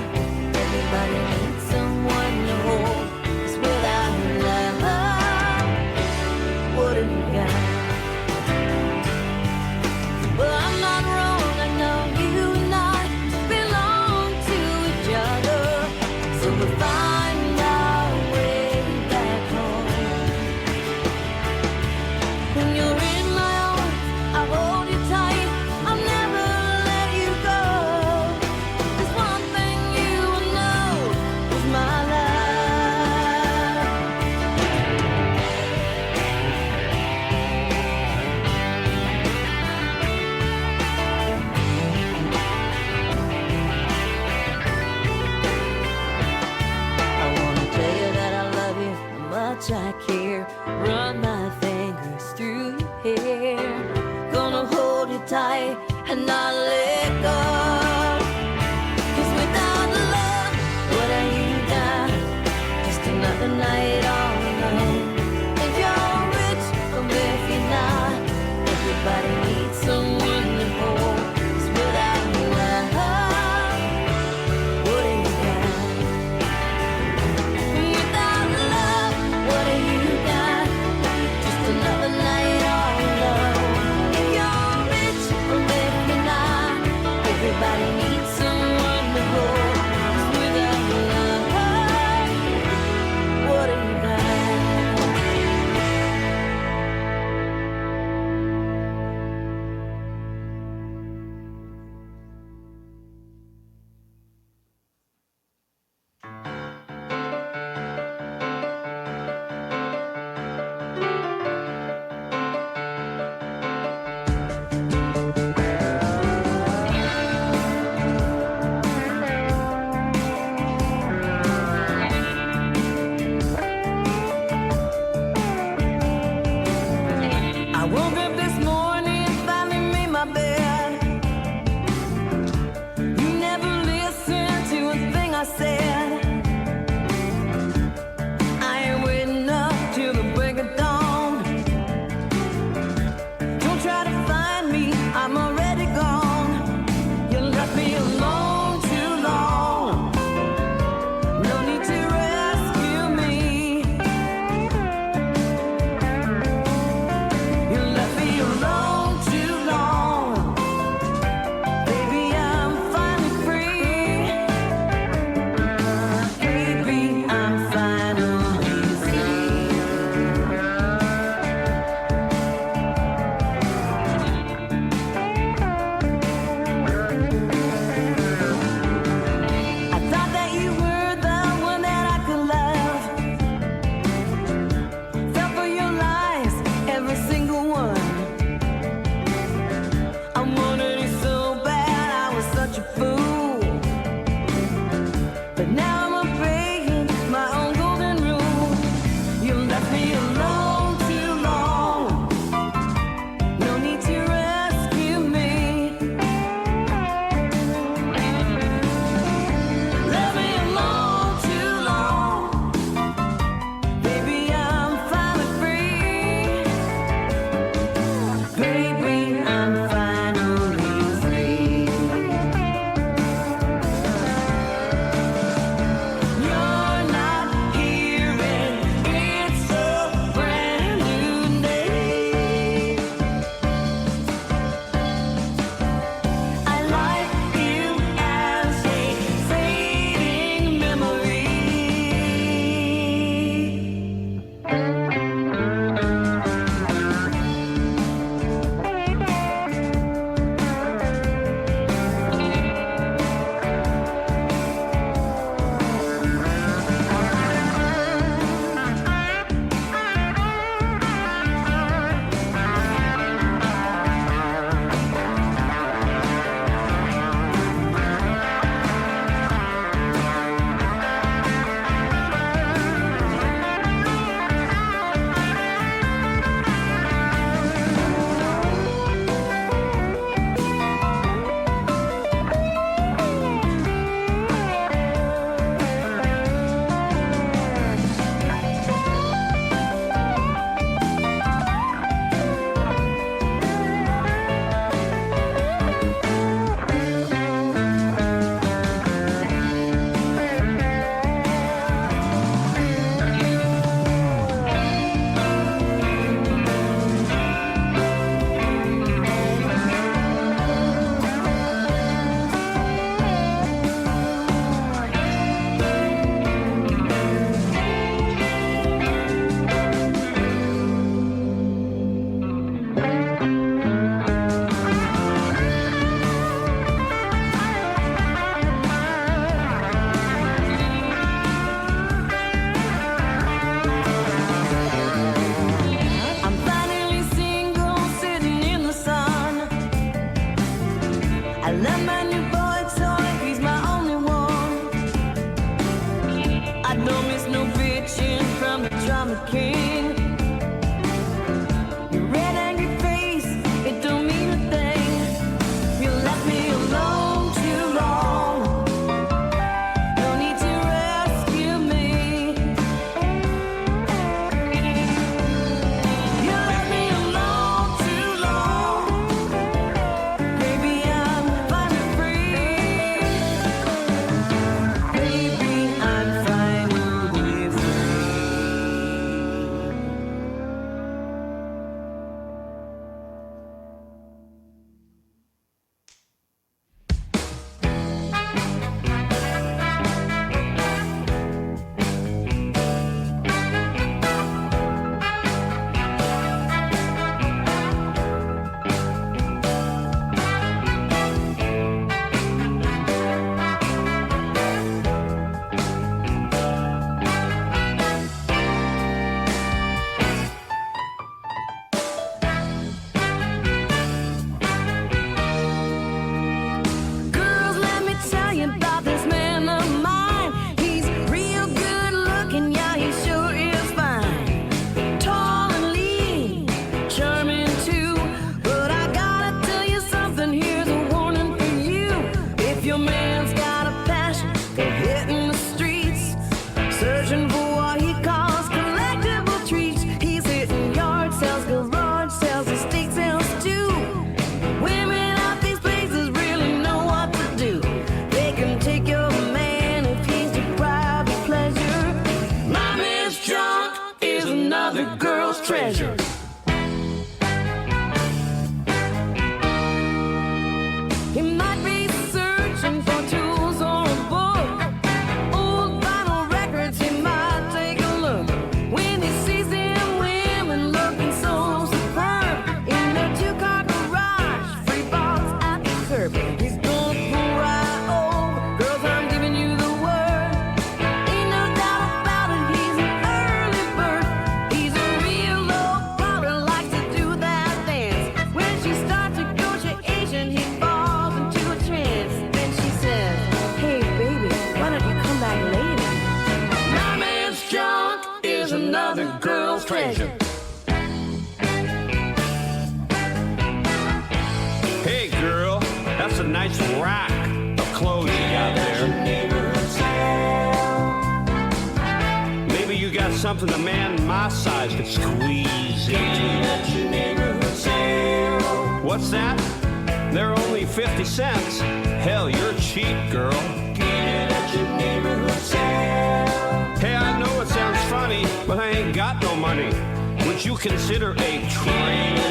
but now I'm obeying my own golden rule. You left me alone too long. No need to rescue me. Left me alone too long. Baby, I'm finally free. Baby, I'm finally free. girl's treasure. Hey girl, that's a nice rack of clothes you got there. Maybe you got something a man my size could squeeze into. What's that? They're only 50 cents. Hell, you're cheap, girl. Hey, I know it sounds funny, but I ain't got no money. Would you consider a trade?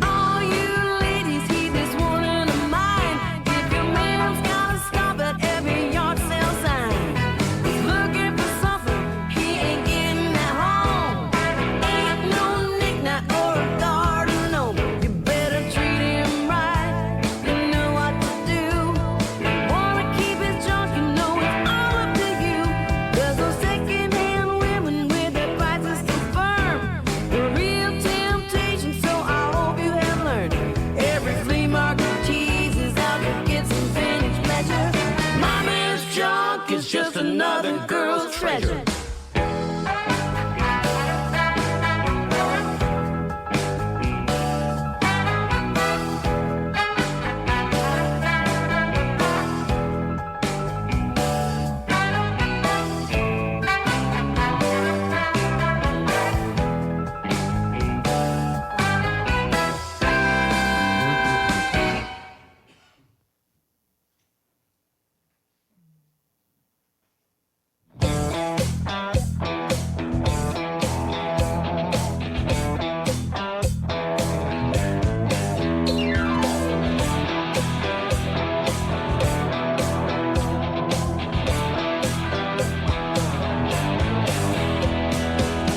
All you ladies, heed this warning of mine. If your man's gotta stop at every yard sale sign, he's looking for something he ain't getting at home. Ain't no knick-knack or a garden gnome. You better treat him right. You know what to do. Wanna keep his junk, you know it's all up to you. There's no second-hand women with their prices confirmed. The real temptation, so I hope you have learned. Every flea market cheese is out to get some vintage pleasure. My man's junk is just another girl's treasure.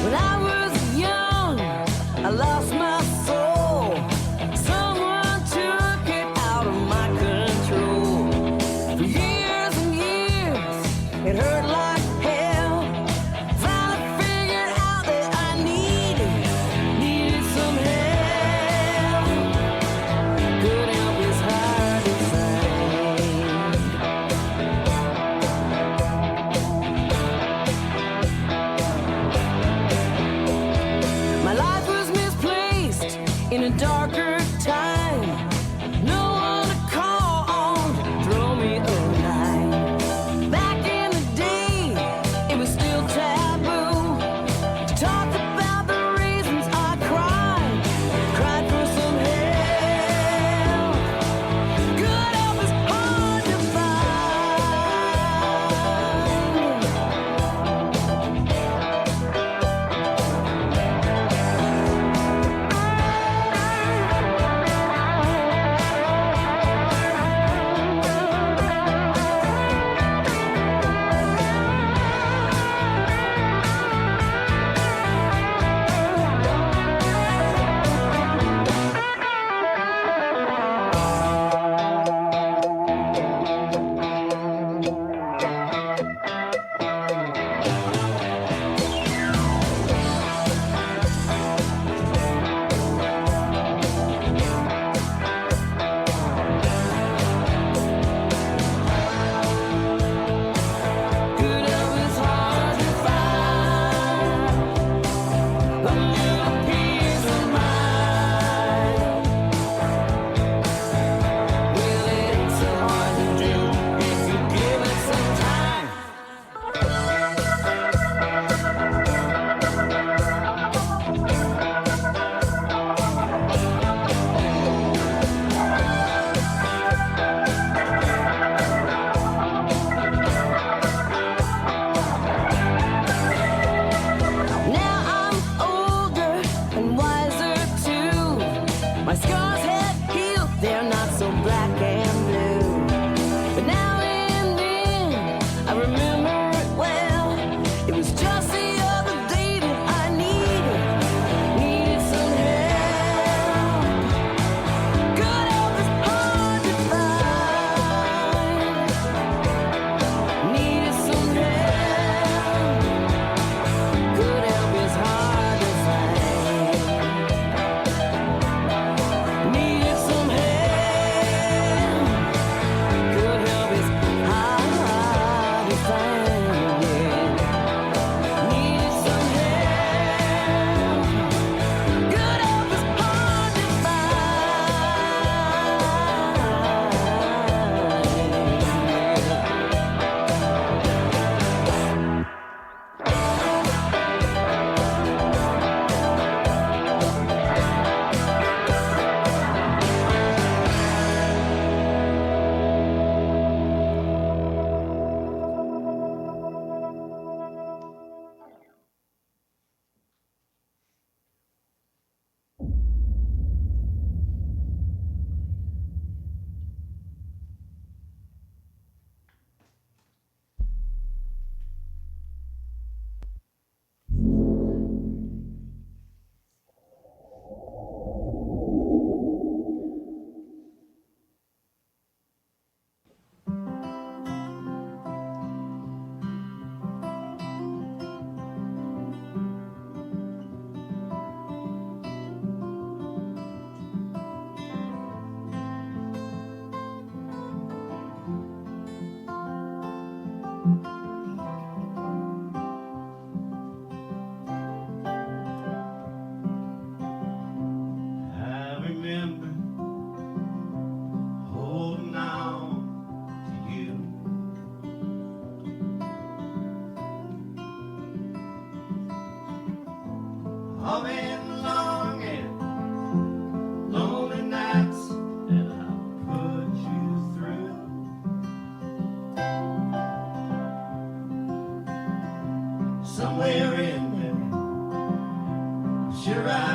When I was young, I lost my soul. Someone took it out of my control. For years and years, it hurt like hell. Finally figured out that I needed some help. Good help is hard to find. My life was misplaced in a darker time. No one to call on to throw me a line. Back in the day, it was still taboo to talk about the reasons I cried for some help. Good help is hard to find.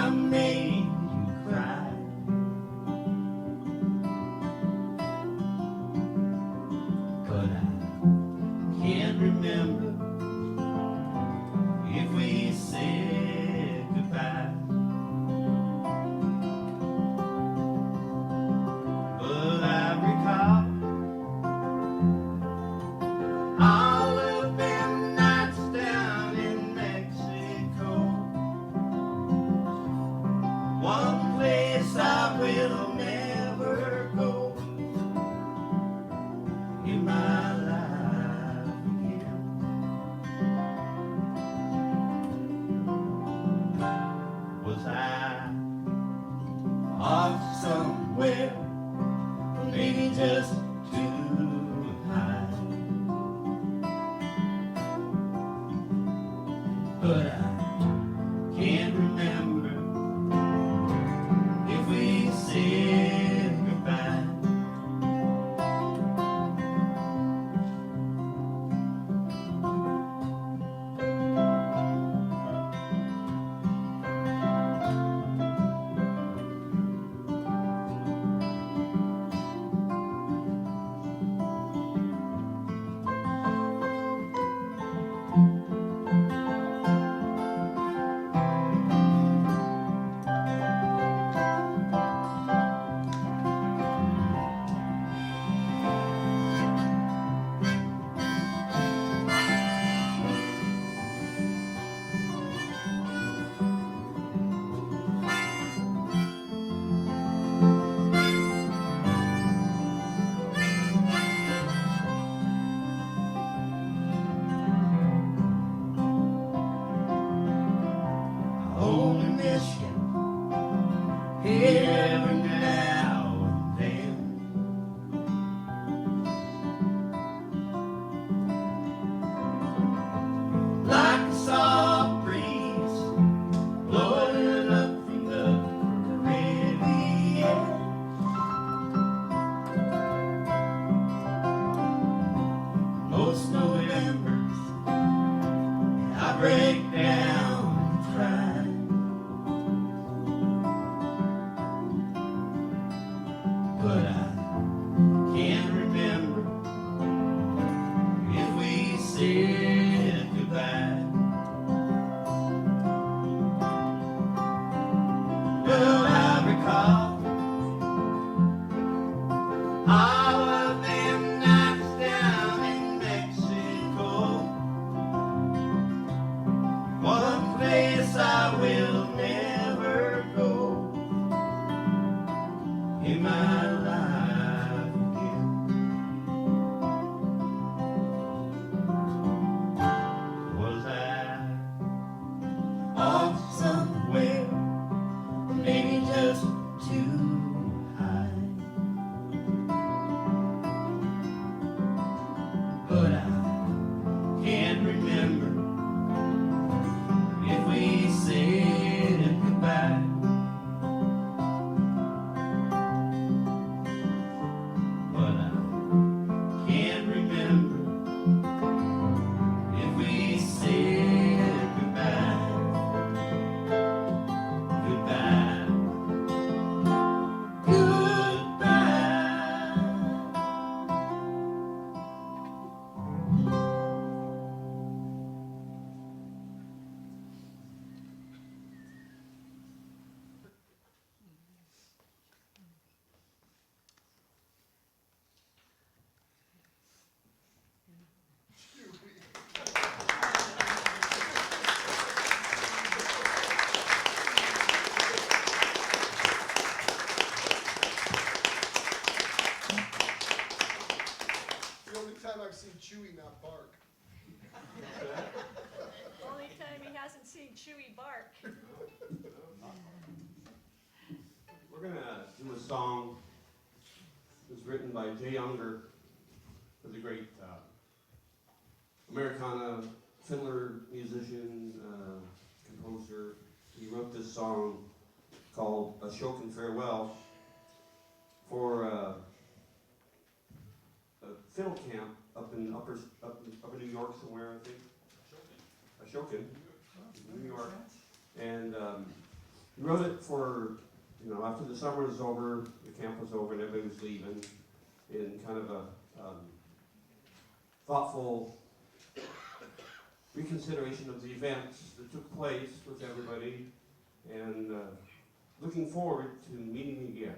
I made you cry. But I can't remember if we said goodbye. But I recall all of them nights down in Mexico. One place I will never go in my life again. Was I off somewhere, maybe just too high? But I can't remember if we said goodbye. I only miss you every now and then. Like a soft breeze blowing up from the Caribbean. Most Novembers I break down and cry. But I can't remember if we said goodbye. Well, I recall all of them nights down in Mexico. One place I will never go in my life again. Was I off somewhere, maybe just too high? But I can't remember if we said goodbye. But I can't remember if we said goodbye. Goodbye. Goodbye. The only time I've seen Chewy not bark. Only time he hasn't seen Chewy bark. We're gonna do a song that was written by Jay Unger, who's a great Americana fiddler, musician, composer. He wrote this song called "A Shokin Farewell" for a fiddle camp up in upper New York somewhere, I think. Ashokan, New York, and We wrote it for, after the summer was over, the camp was over, and everybody was leaving, in kind of a thoughtful reconsideration of the events that took place with everybody, and looking forward to meeting again.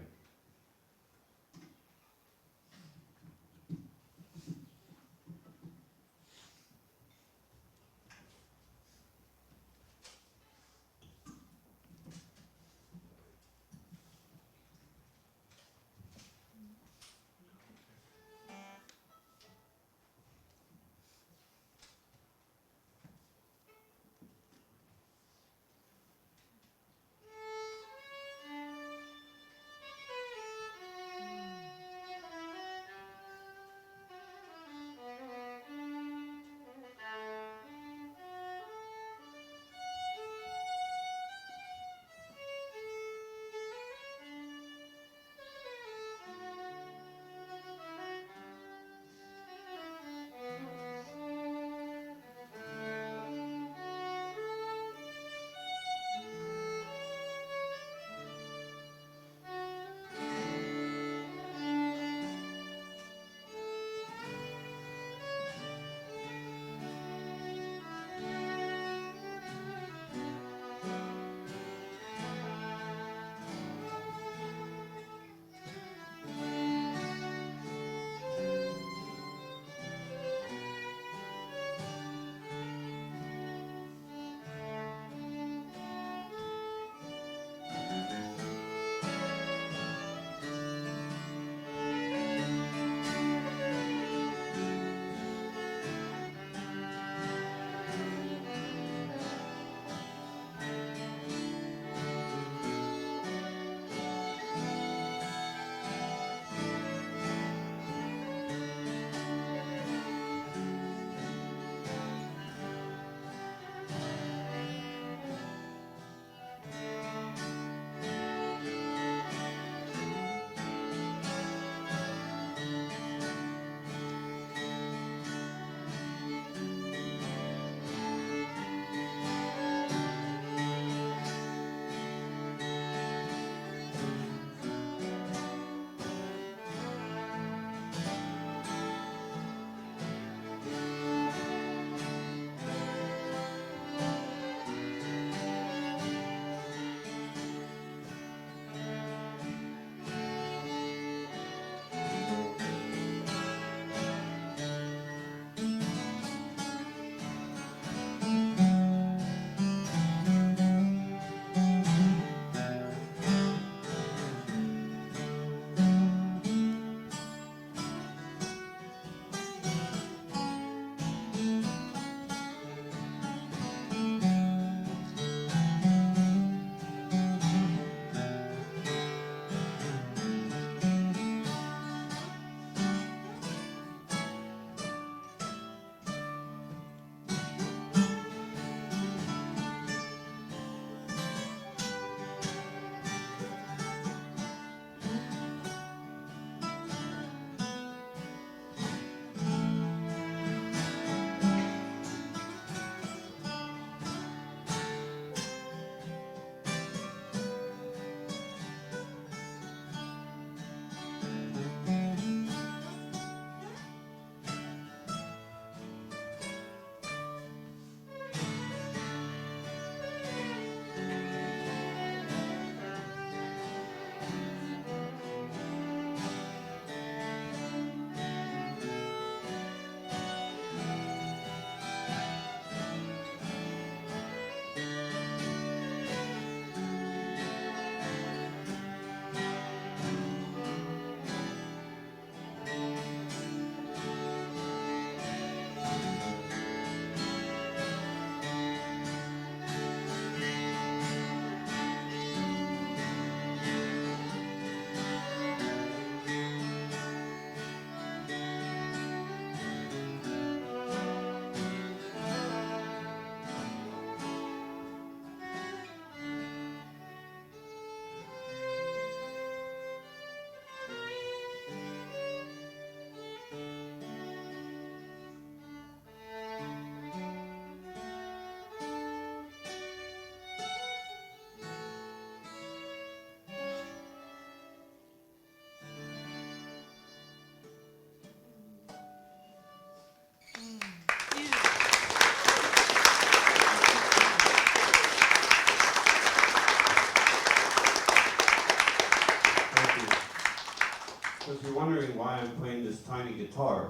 So if you're wondering why I'm playing this tiny guitar,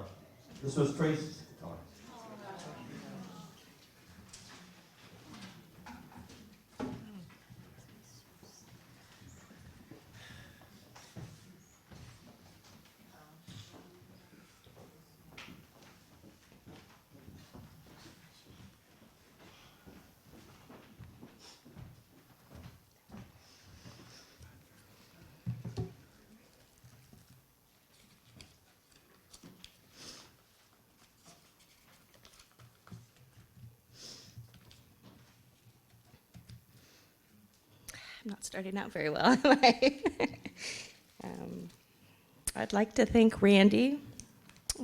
this was Tracey's guitar. I'm not starting out very well, am I? I'd like to thank Randy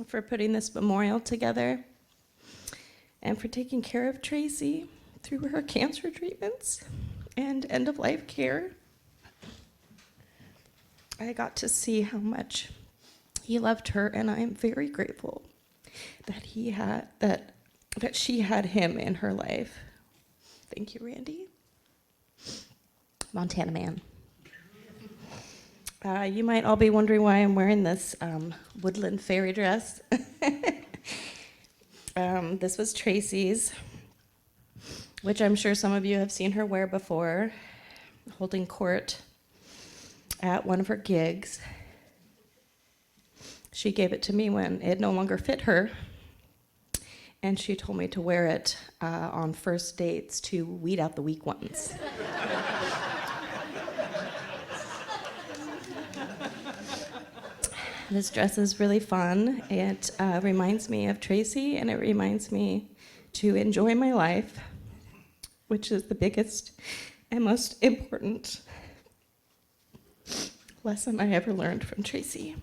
for putting this memorial together and for taking care of Tracey through her cancer treatments and end-of-life care. I got to see how much he loved her, and I am very grateful that she had him in her life. Thank you, Randy. Montana man. You might all be wondering why I'm wearing this woodland fairy dress. This was Tracey's, which I'm sure some of you have seen her wear before, holding court at one of her gigs. She gave it to me when it no longer fit her, and she told me to wear it on first dates to weed out the weak ones. This dress is really fun. It reminds me of Tracey, and it reminds me to enjoy my life, which is the biggest and most important lesson I ever learned from Tracey.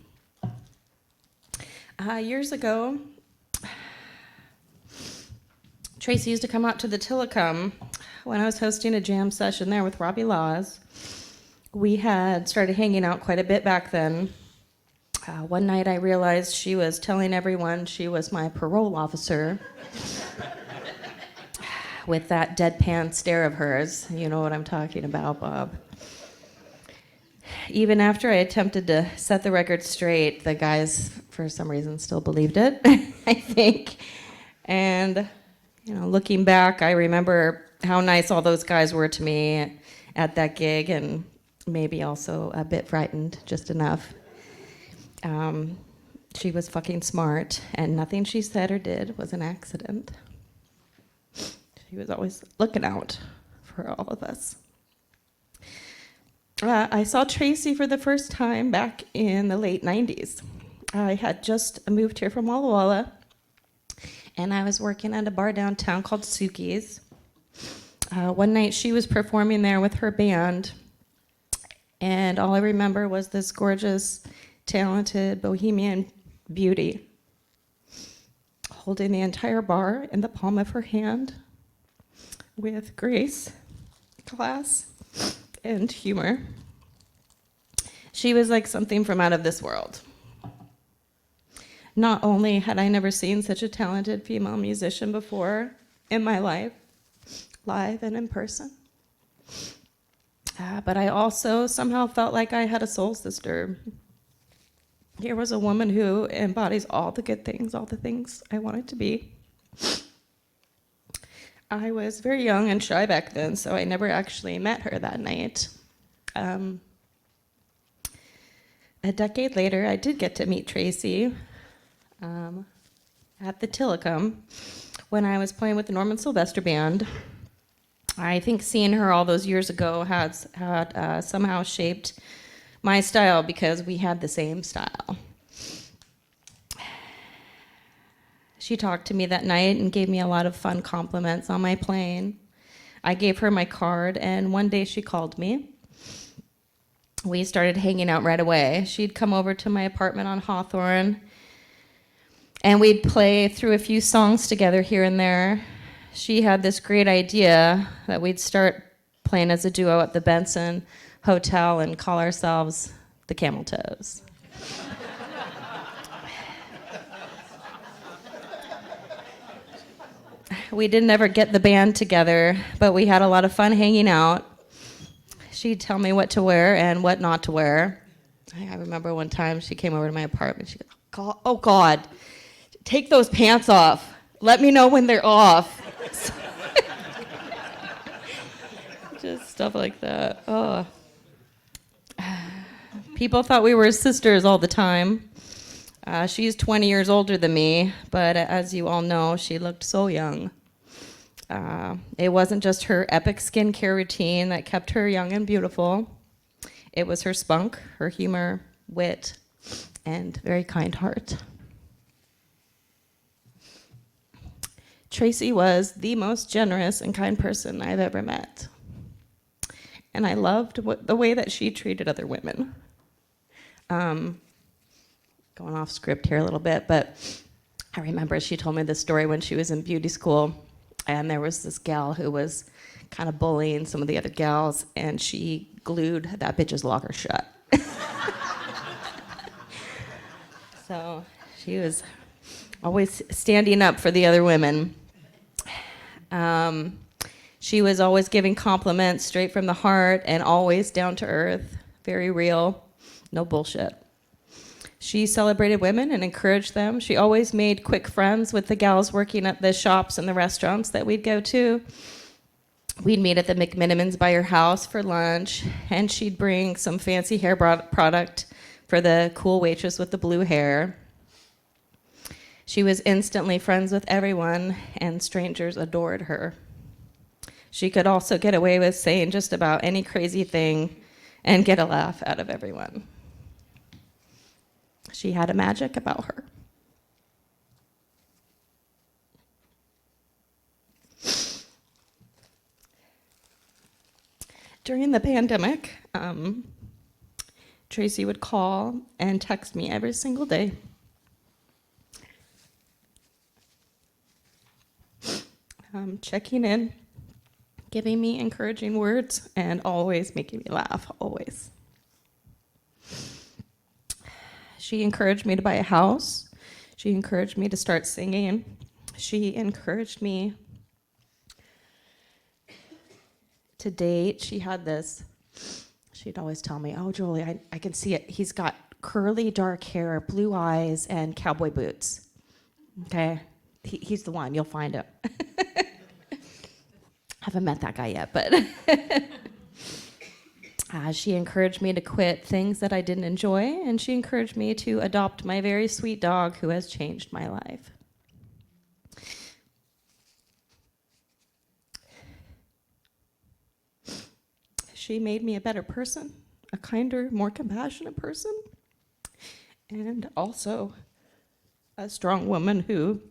Years ago, Tracey used to come out to the Tillicum when I was hosting a jam session there with Robbie Laws. We had started hanging out quite a bit back then. One night I realized she was telling everyone she was my parole officer with that deadpan stare of hers. You know what I'm talking about, Bob. Even after I attempted to set the record straight, the guys, for some reason, still believed it, I think. And, looking back, I remember how nice all those guys were to me at that gig, and maybe also a bit frightened, just enough. She was fucking smart, and nothing she said or did was an accident. She was always looking out for all of us. I saw Tracey for the first time back in the late 90s. I had just moved here from Walla Walla, and I was working at a bar downtown called Suki's. One night she was performing there with her band, and all I remember was this gorgeous, talented bohemian beauty holding the entire bar in the palm of her hand with grace, class, and humor. She was like something from out of this world. Not only had I never seen such a talented female musician before in my life, live and in person, but I also somehow felt like I had a soul sister. Here was a woman who embodies all the good things, all the things I wanted to be. I was very young and shy back then, so I never actually met her that night. A decade later, I did get to meet Tracey at the Tillicum when I was playing with the Norman Sylvester Band. I think seeing her all those years ago had somehow shaped my style because we had the same style. She talked to me that night and gave me a lot of fun compliments on my playing. I gave her my card, and one day she called me. We started hanging out right away. She'd come over to my apartment on Hawthorne, and we'd play through a few songs together here and there. She had this great idea that we'd start playing as a duo at the Benson Hotel and call ourselves the Camel Toes. We didn't ever get the band together, but we had a lot of fun hanging out. She'd tell me what to wear and what not to wear. I remember one time she came over to my apartment. She goes, "Oh God, take those pants off. Let me know when they're off." Just stuff like that. Oh. People thought we were sisters all the time. She's 20 years older than me, but as you all know, she looked so young. It wasn't just her epic skincare routine that kept her young and beautiful. It was her spunk, her humor, wit, and very kind heart. Tracey was the most generous and kind person I've ever met. And I loved the way that she treated other women. Going off script here a little bit, but I remember she told me this story when she was in beauty school, and there was this gal who was kind of bullying some of the other gals, and she glued that bitch's locker shut. So she was always standing up for the other women. She was always giving compliments straight from the heart and always down to earth, very real, no bullshit. She celebrated women and encouraged them. She always made quick friends with the gals working at the shops and the restaurants that we'd go to. We'd meet at the McMinimans by her house for lunch, and she'd bring some fancy hair product for the cool waitress with the blue hair. She was instantly friends with everyone, and strangers adored her. She could also get away with saying just about any crazy thing and get a laugh out of everyone. She had a magic about her. During the pandemic, Tracey would call and text me every single day. Checking in, giving me encouraging words, and always making me laugh, always. She encouraged me to buy a house. She encouraged me to start singing. She encouraged me to date. She had this, she'd always tell me, "Oh, Jolie, I can see it. He's got curly dark hair, blue eyes, and cowboy boots." Okay, he's the one. You'll find him. Haven't met that guy yet, but she encouraged me to quit things that I didn't enjoy, and she encouraged me to adopt my very sweet dog who has changed my life. She made me a better person, a kinder, more compassionate person, and also a strong woman who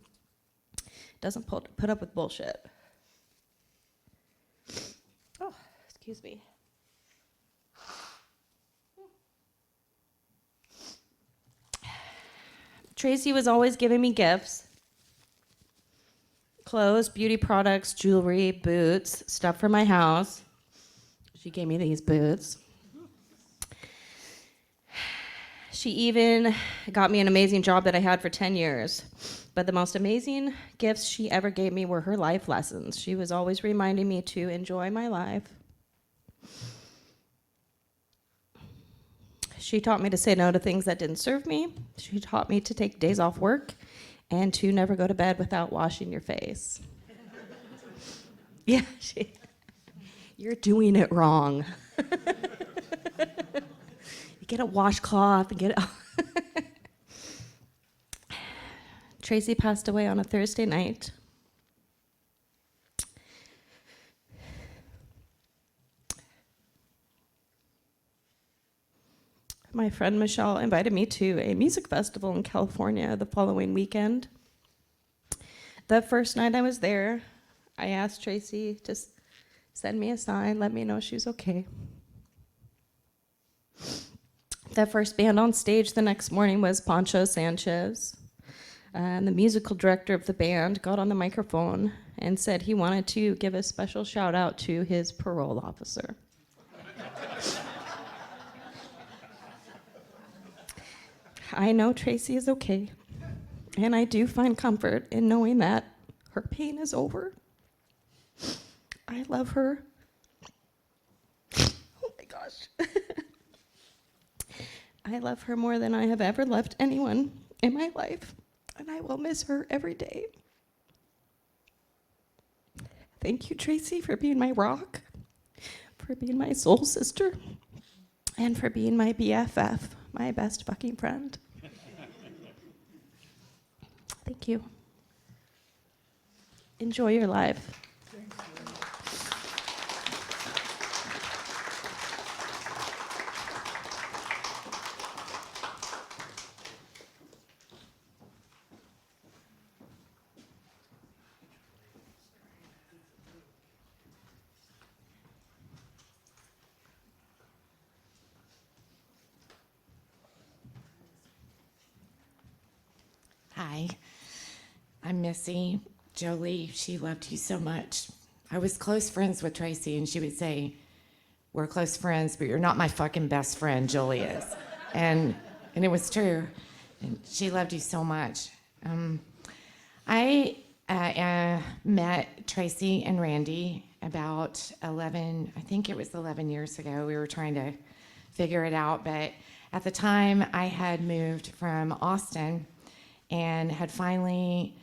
doesn't put up with bullshit. Oh, excuse me. Tracey was always giving me gifts. Clothes, beauty products, jewelry, boots, stuff for my house. She gave me these boots. She even got me an amazing job that I had for 10 years. But the most amazing gifts she ever gave me were her life lessons. She was always reminding me to enjoy my life. She taught me to say no to things that didn't serve me. She taught me to take days off work and to never go to bed without washing your face. Yeah, you're doing it wrong. You get a washcloth and get it. Tracey passed away on a Thursday night. My friend Michelle invited me to a music festival in California the following weekend. The first night I was there, I asked Tracey to send me a sign, let me know she was okay. The first band on stage the next morning was Pancho Sanchez. And the musical director of the band got on the microphone and said he wanted to give a special shout out to his parole officer. I know Tracey is okay, and I do find comfort in knowing that her pain is over. I love her. Oh my gosh. I love her more than I have ever loved anyone in my life, and I will miss her every day. Thank you, Tracey, for being my rock, for being my soul sister, and for being my BFF, my best fucking friend. Thank you. Enjoy your life. Hi, I'm Missy. Jolie, she loved you so much. I was close friends with Tracey, and she would say, "We're close friends, but you're not my fucking best friend, Jolie is." And it was true. And she loved you so much. I met Tracey and Randy about 11, I think it was 11 years ago. We were trying to figure it out, but at the time I had moved from Austin and had finally,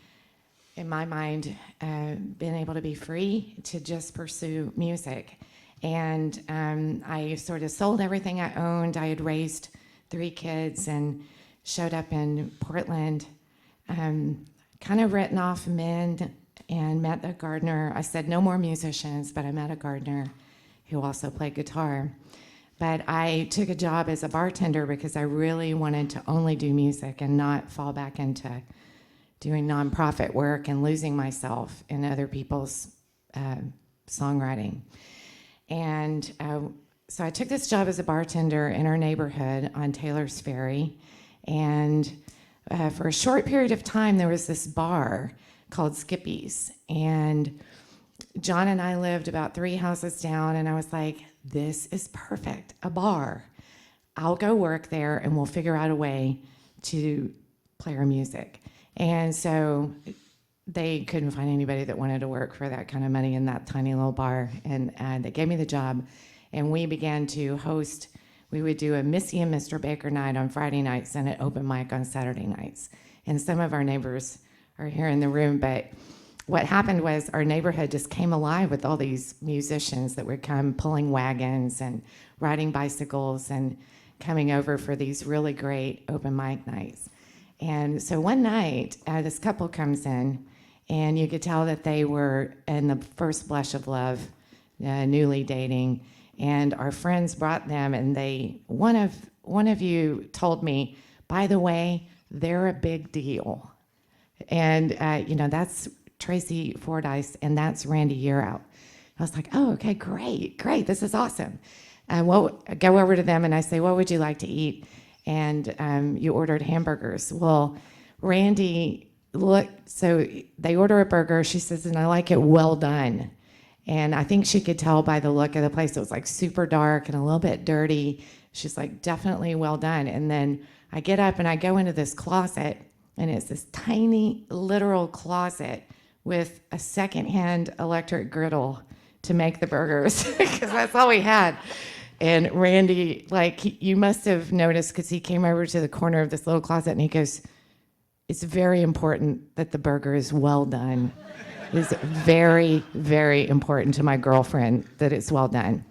in my mind, been able to be free to just pursue music. And I sort of sold everything I owned. I had raised 3 kids and showed up in Portland, kind of written off men, and met a gardener. I said no more musicians, but I met a gardener who also played guitar. But I took a job as a bartender because I really wanted to only do music and not fall back into doing nonprofit work and losing myself in other people's songwriting. And so I took this job as a bartender in our neighborhood on Taylor's Ferry. And for a short period of time, there was this bar called Skippy's. And John and I lived about 3 houses down, and I was like, this is perfect, a bar. I'll go work there, and we'll figure out a way to play our music. And so they couldn't find anybody that wanted to work for that kind of money in that tiny little bar, and they gave me the job, and we began to host. We would do a Missy and Mr. Baker night on Friday nights and an open mic on Saturday nights. And some of our neighbors are here in the room, but what happened was our neighborhood just came alive with all these musicians that would come pulling wagons and riding bicycles and coming over for these really great open mic nights. And so one night, this couple comes in, and you could tell that they were in the first blush of love, newly dating. And our friends brought them, and one of you told me, by the way, they're a big deal. And that's Tracey Fordyce, and that's Randy Yearout. I was like, oh, okay, great, this is awesome. I go over to them and I say, what would you like to eat? And you ordered hamburgers. Well, Randy looked, so they order a burger. She says, and I like it well done. And I think she could tell by the look of the place. It was like super dark and a little bit dirty. She's like, definitely well done. And then I get up and I go into this closet, and it's this tiny literal closet with a secondhand electric griddle to make the burgers, because that's all we had. And Randy, you must have noticed, because he came over to the corner of this little closet and he goes, it's very important that the burger is well done. It is very, very important to my girlfriend that it's well done.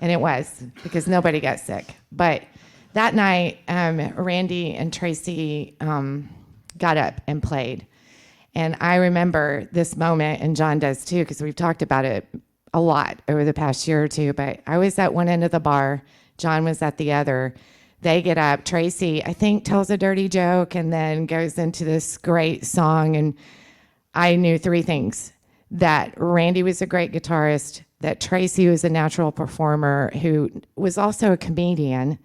And it was, because nobody got sick. But that night, Randy and Tracey got up and played. And I remember this moment, and John does too, because we've talked about it a lot over the past year or two, but I was at one end of the bar, John was at the other. They get up, Tracey, I think, tells a dirty joke and then goes into this great song, and I knew 3 things: that Randy was a great guitarist, that Tracey was a natural performer who was also a comedian,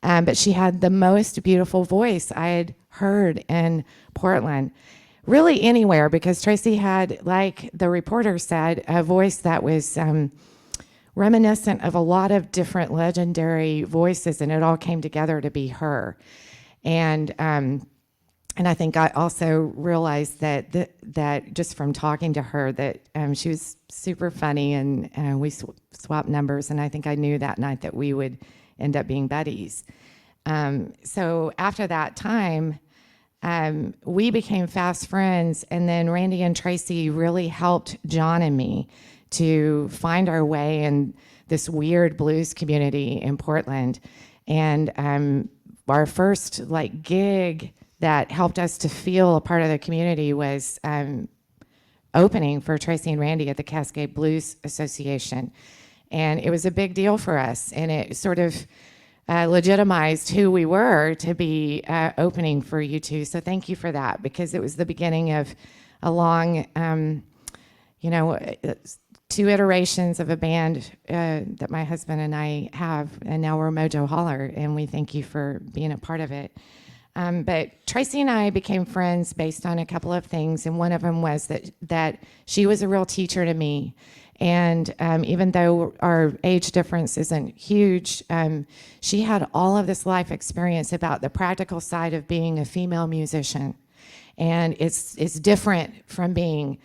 but she had the most beautiful voice I had heard in Portland. Really anywhere, because Tracey had, like the reporter said, a voice that was reminiscent of a lot of different legendary voices, and it all came together to be her. And I think I also realized that just from talking to her, that she was super funny, and we swapped numbers, and I think I knew that night that we would end up being buddies. So after that time, we became fast friends, and then Randy and Tracey really helped John and me to find our way in this weird blues community in Portland. And our first gig that helped us to feel a part of the community was opening for Tracey and Randy at the Cascade Blues Association. And it was a big deal for us, and it sort of legitimized who we were to be opening for you two. So thank you for that, because it was the beginning of a long, 2 iterations of a band that my husband and I have, and now we're Mojo Holler, and we thank you for being a part of it. But Tracey and I became friends based on a couple of things, and one of them was that she was a real teacher to me. And even though our age difference isn't huge, she had all of this life experience about the practical side of being a female musician. And it's different from being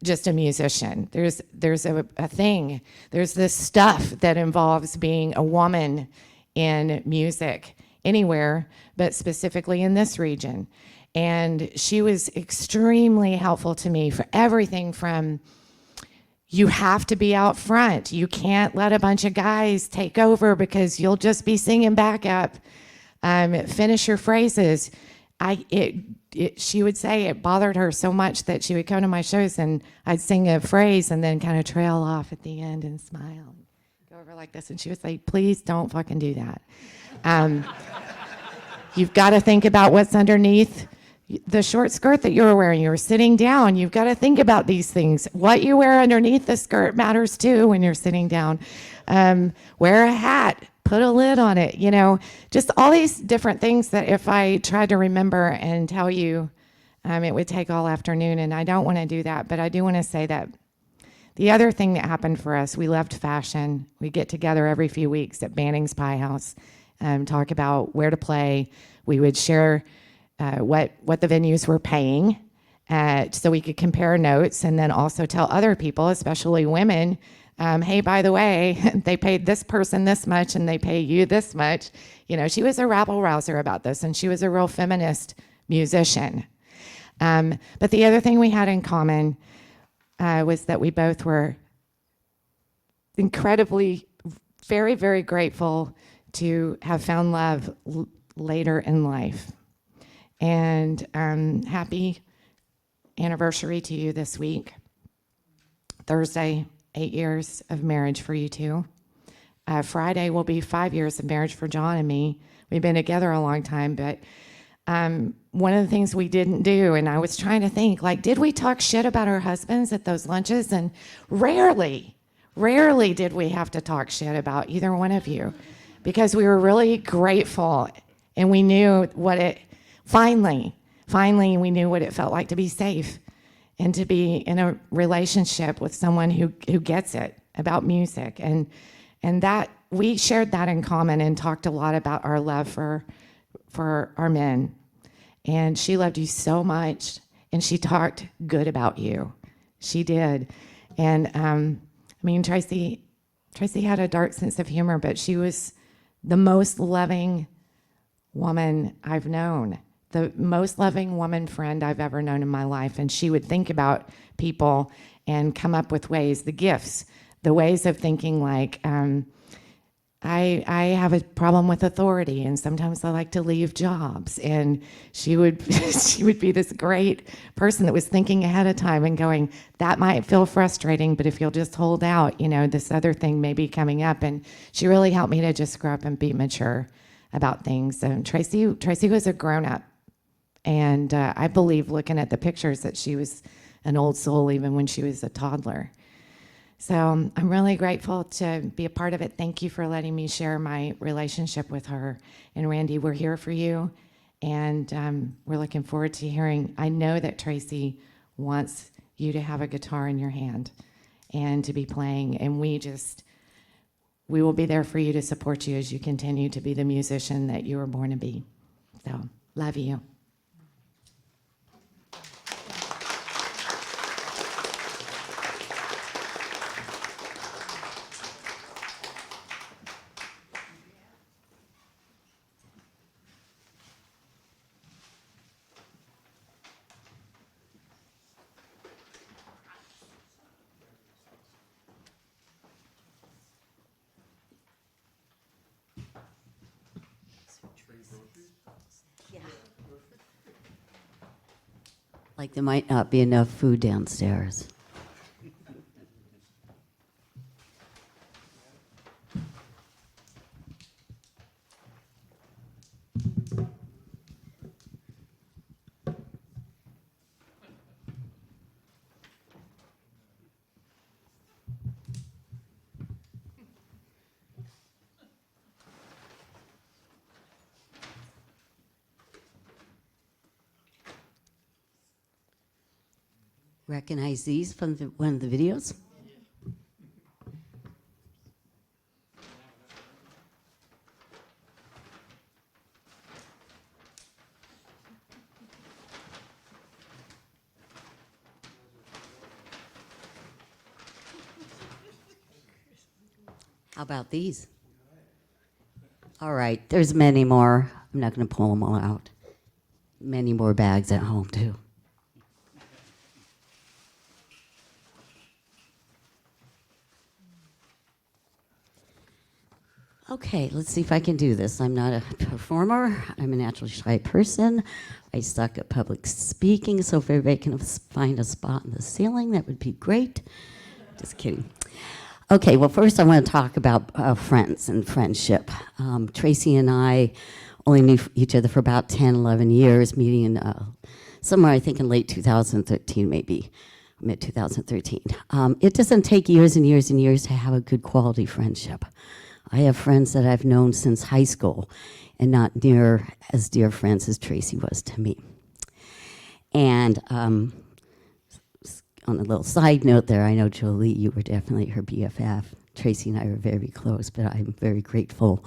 just a musician. There's a thing. There's this stuff that involves being a woman in music anywhere, but specifically in this region. And she was extremely helpful to me for everything from, you have to be out front. You can't let a bunch of guys take over because you'll just be singing backup. Finish your phrases. She would say it bothered her so much that she would come to my shows and I'd sing a phrase and then kind of trail off at the end and smile. Go over like this. And she would say, please don't fucking do that. You've got to think about what's underneath the short skirt that you were wearing. You were sitting down. You've got to think about these things. What you wear underneath the skirt matters too when you're sitting down. Wear a hat. Put a lid on it. Just all these different things that if I tried to remember and tell you, it would take all afternoon, and I don't want to do that. But I do want to say that the other thing that happened for us, we loved fashion. We get together every few weeks at Banning's Pie House, talk about where to play. We would share what the venues were paying, so we could compare notes, and then also tell other people, especially women, hey, by the way, they paid this person this much and they pay you this much. She was a rabble-rouser about this, and she was a real feminist musician. But the other thing we had in common was that we both were incredibly, very, very grateful to have found love later in life. And happy anniversary to you this week. Thursday, 8 years of marriage for you two. Friday will be 5 years of marriage for John and me. We've been together a long time, but one of the things we didn't do, and I was trying to think, did we talk shit about our husbands at those lunches? And rarely did we have to talk shit about either one of you, because we were really grateful, and we knew finally, we knew what it felt like to be safe and to be in a relationship with someone who gets it about music. And that we shared that in common and talked a lot about our love for our men. And she loved you so much, and she talked good about you. She did. And Tracey had a dark sense of humor, but she was the most loving woman I've known, the most loving woman friend I've ever known in my life. And she would think about people and come up with ways, the gifts, the ways of thinking I have a problem with authority, and sometimes I like to leave jobs. And she would be this great person that was thinking ahead of time and going, that might feel frustrating, but if you'll just hold out, this other thing may be coming up. And she really helped me to just grow up and be mature about things. And Tracey was a grown-up. And I believe, looking at the pictures, that she was an old soul even when she was a toddler. So I'm really grateful to be a part of it. Thank you for letting me share my relationship with her. And Randy, we're here for you. And we're looking forward to hearing. I know that Tracey wants you to have a guitar in your hand and to be playing. And we will be there for you to support you as you continue to be the musician that you were born to be. So, love you. Like there might not be enough food downstairs. Recognize these from one of the videos? How about these? All right, there's many more. I'm not going to pull them all out. Many more bags at home, too. Okay, let's see if I can do this. I'm not a performer. I'm a naturally shy person. I suck at public speaking, so if everybody can find a spot in the ceiling, that would be great. Just kidding. Okay, well, first I want to talk about friends and friendship. Tracey and I only knew each other for about 10, 11 years, meeting in somewhere, I think, in late 2013, maybe, mid-2013. It doesn't take years and years and years to have a good quality friendship. I have friends that I've known since high school and not near as dear friends as Tracey was to me. And on a little side note there, I know Jolie, you were definitely her BFF. Tracey and I were very close, but I'm very grateful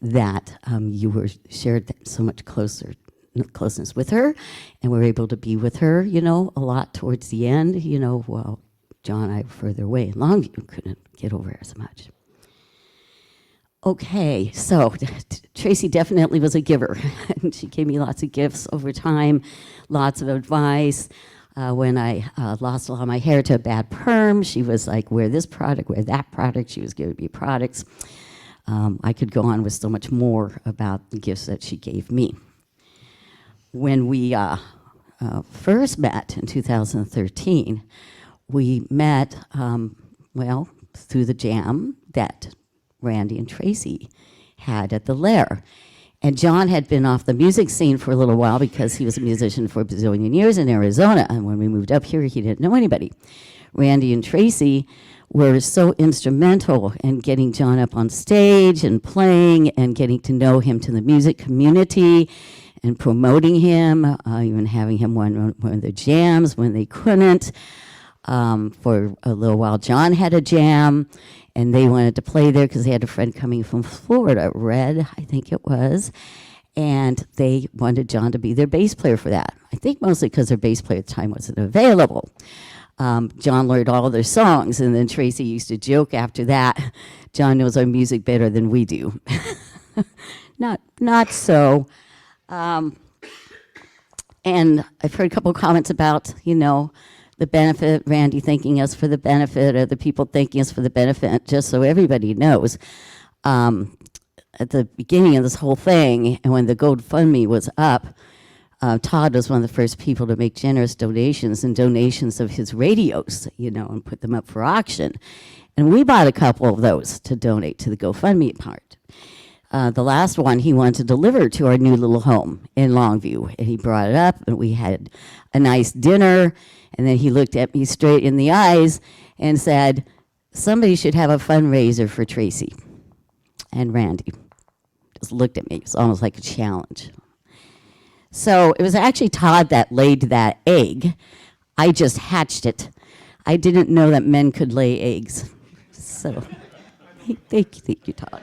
that you were shared so much closeness with her and were able to be with her, you know, a lot towards the end, you know, while John and I were further away in Longview, couldn't get over as much. Okay, so Tracey definitely was a giver. She gave me lots of gifts over time, lots of advice. When I lost a lot of my hair to a bad perm, she was like, wear this product, wear that product. She was giving me products. I could go on with so much more about the gifts that she gave me. When we first met in 2013, we met, well, through the jam that Randy and Tracey had at the Lair. And John had been off the music scene for a little while because he was a musician for a bazillion years in Arizona. And when we moved up here, he didn't know anybody. Randy and Tracey were so instrumental in getting John up on stage and playing and getting to know him to the music community and promoting him, even having him one of the jams when they couldn't. For a little while, John had a jam, and they wanted to play there because they had a friend coming from Florida, Red, I think it was, and they wanted John to be their bass player for that. I think mostly because their bass player at the time wasn't available. John learned all their songs, and then Tracey used to joke after that, John knows our music better than we do. Not so. And I've heard a couple of comments about, you know, the benefit, Randy thanking us for the benefit, or the people thanking us for the benefit, just so everybody knows. At the beginning of this whole thing, and when the GoFundMe was up, Todd was one of the first people to make generous donations and donations of his radios, you know, and put them up for auction. And we bought a couple of those to donate to the GoFundMe part. The last one he wanted to deliver to our new little home in Longview. And he brought it up, and we had a nice dinner. And then he looked at me straight in the eyes and said, somebody should have a fundraiser for Tracey. And Randy just looked at me. It was almost like a challenge. So it was actually Todd that laid that egg. I just hatched it. I didn't know that men could lay eggs. So thank you, Todd.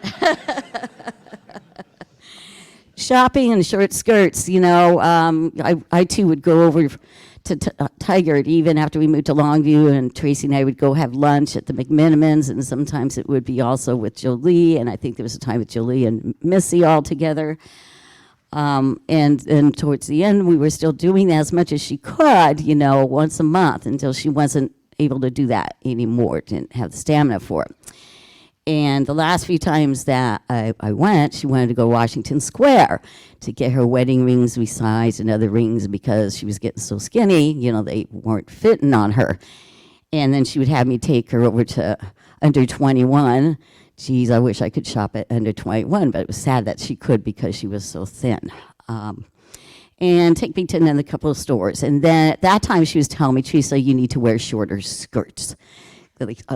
Shopping in short skirts, you know, I too would go over to Tigard even after we moved to Longview, and Tracey and I would go have lunch at the McMinimans, and sometimes it would be also with Jolie, and I think there was a time with Jolie and Missy all together. And towards the end, we were still doing that as much as she could, you know, once a month, until she wasn't able to do that anymore, didn't have the stamina for it. And the last few times that I went, she wanted to go to Washington Square to get her wedding rings resized and other rings because she was getting so skinny, you know, they weren't fitting on her. And then she would have me take her over to under 21. Geez, I wish I could shop at under 21, but it was sad that she could because she was so thin. And take me to another couple of stores. And then at that time, she was telling me, Teresa, you need to wear shorter skirts.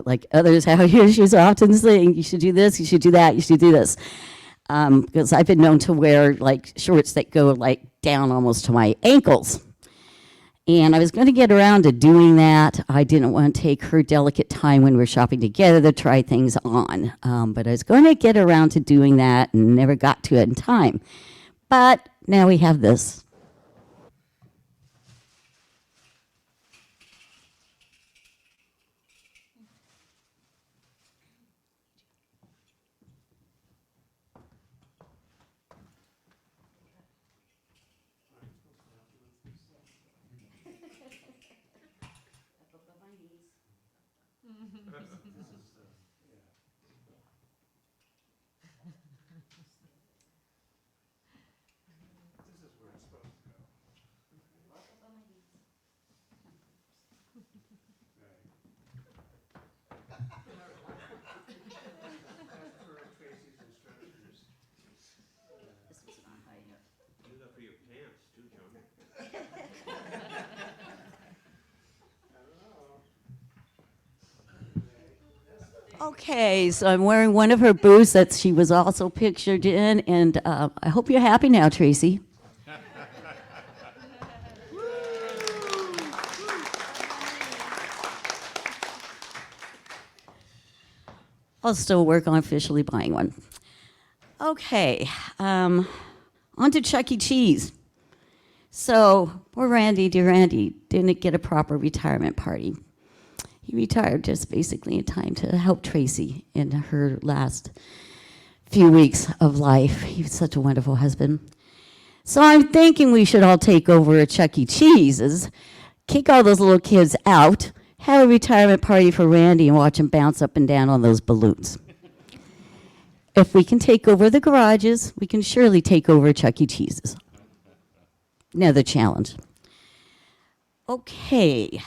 Like others out here, she was often saying, you should do this, you should do that, you should do this. Because I've been known to wear like shorts that go like down almost to my ankles. And I was going to get around to doing that. I didn't want to take her delicate time when we were shopping together to try things on. But I was going to get around to doing that and never got to it in time. But now we have this. Okay, so I'm wearing one of her boots that she was also pictured in, and I hope you're happy now, Tracy. I'll still work on officially buying one. Okay, on to Chuck E. Cheese. So, poor Randy, dear Randy, didn't get a proper retirement party. He retired just basically in time to help Tracey in her last few weeks of life. He was such a wonderful husband. So I'm thinking we should all take over a Chuck E. Cheese's, kick all those little kids out, have a retirement party for Randy and watch him bounce up and down on those balloons. If we can take over the garages, we can surely take over Chuck E. Cheese's. Another challenge. Okay.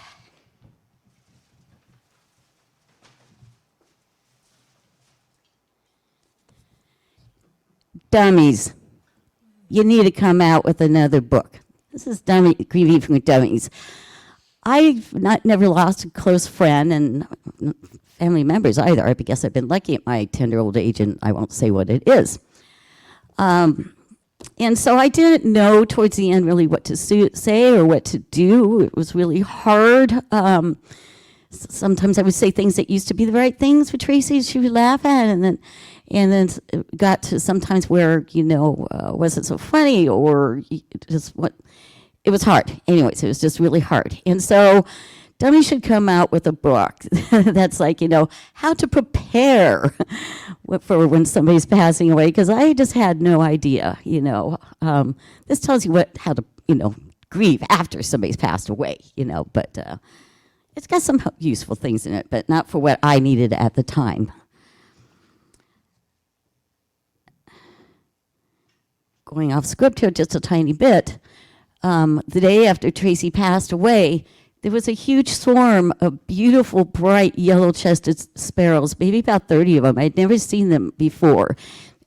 Dummies, you need to come out with another book. This is Dummy Grieving for Dummies. I've never lost a close friend and family members either. I guess I've been lucky at my tender old age, and I won't say what it is. And so I didn't know towards the end really what to say or what to do. It was really hard. Sometimes I would say things that used to be the right things for Tracey. She would laugh at, and then it got to sometimes where, wasn't so funny or just what, it was hard. Anyways, it was just really hard. And so Dummy should come out with a book that's like, how to prepare for when somebody's passing away, because I just had no idea, This tells you how to, grieve after somebody's passed away, but it's got some useful things in it, but not for what I needed at the time. Going off script here just a tiny bit, the day after Tracey passed away, there was a huge swarm of beautiful, bright, yellow-chested sparrows, maybe about 30 of them. I'd never seen them before.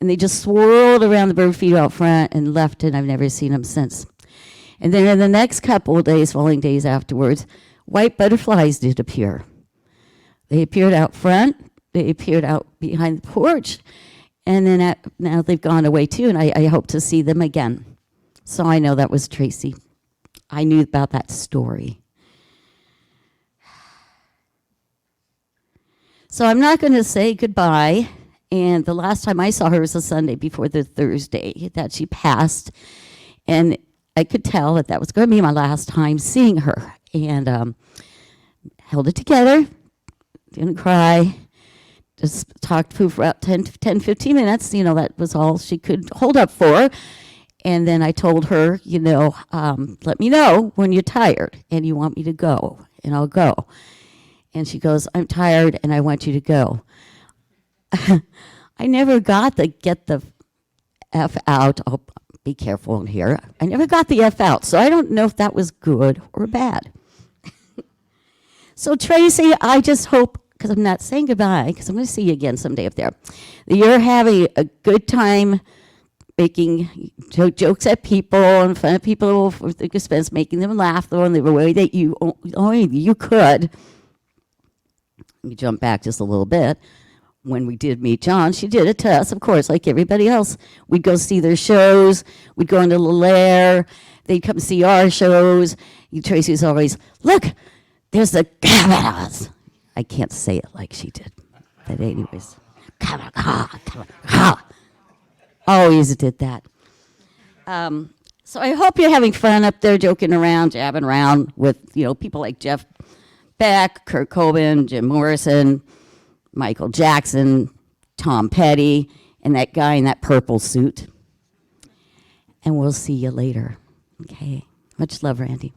And they just swirled around the bird feeder out front and left, and I've never seen them since. And then in the next couple of days, following days afterwards, white butterflies did appear. They appeared out front. They appeared out behind the porch. And then now they've gone away too, and I hope to see them again. So I know that was Tracey. I knew about that story. So I'm not going to say goodbye. And the last time I saw her was the Sunday before the Thursday that she passed. And I could tell that was going to be my last time seeing her. And held it together, didn't cry. Just talked for about 10, 15 minutes. That was all she could hold up for. And then I told her, let me know when you're tired and you want me to go, and I'll go. And she goes, I'm tired and I want you to go. I never got the get the F out. Oh, be careful in here. I never got the F out, so I don't know if that was good or bad. So Tracy, I just hope, because I'm not saying goodbye, because I'm going to see you again someday up there, that you're having a good time making jokes at people and fun of people for the expense, making them laugh though in the way that you only you could. Let me jump back just a little bit. When we did meet John, she did it to us, of course, like everybody else. We'd go see their shows. We'd go into the lair. They'd come see our shows. Tracy's always, look, there's the cameras. I can't say it like she did. But anyways, always did that. So I hope you're having fun up there, joking around, jabbing around with people like Jeff Beck, Kurt Cobain, Jim Morrison, Michael Jackson, Tom Petty, and that guy in that purple suit. And we'll see you later. Okay. Much love, Randy.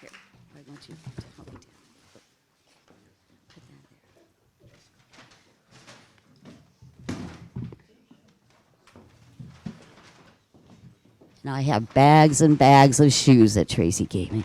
Here, I want you to help me do. Put that there. And I have bags and bags of shoes that Tracy gave me.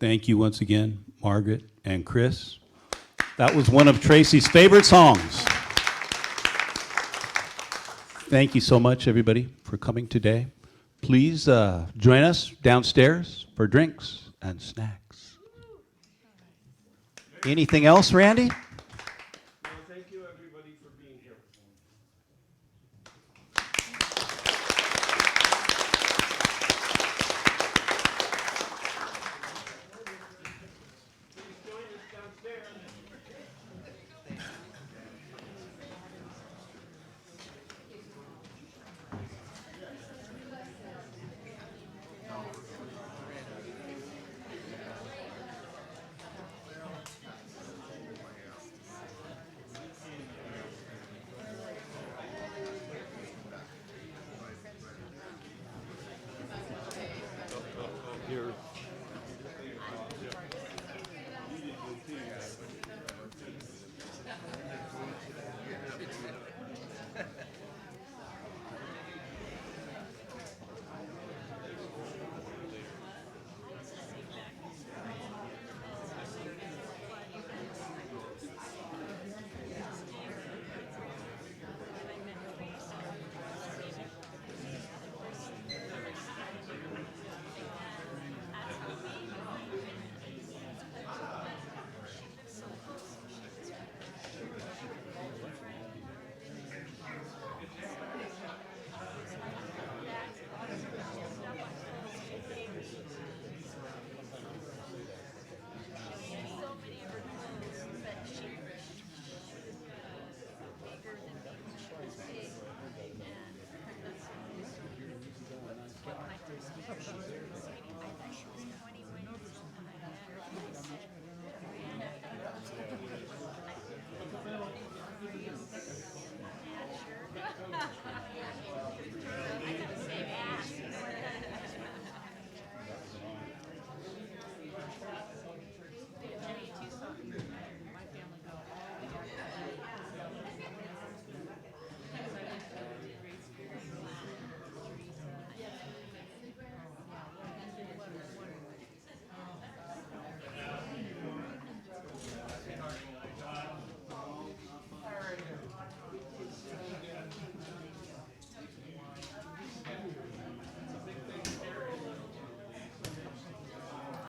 Thank you once again, Margaret and Chris. That was one of Tracey's favorite songs. Thank you so much, everybody, for coming today. Please join us downstairs for drinks and snacks. Anything else, Randy?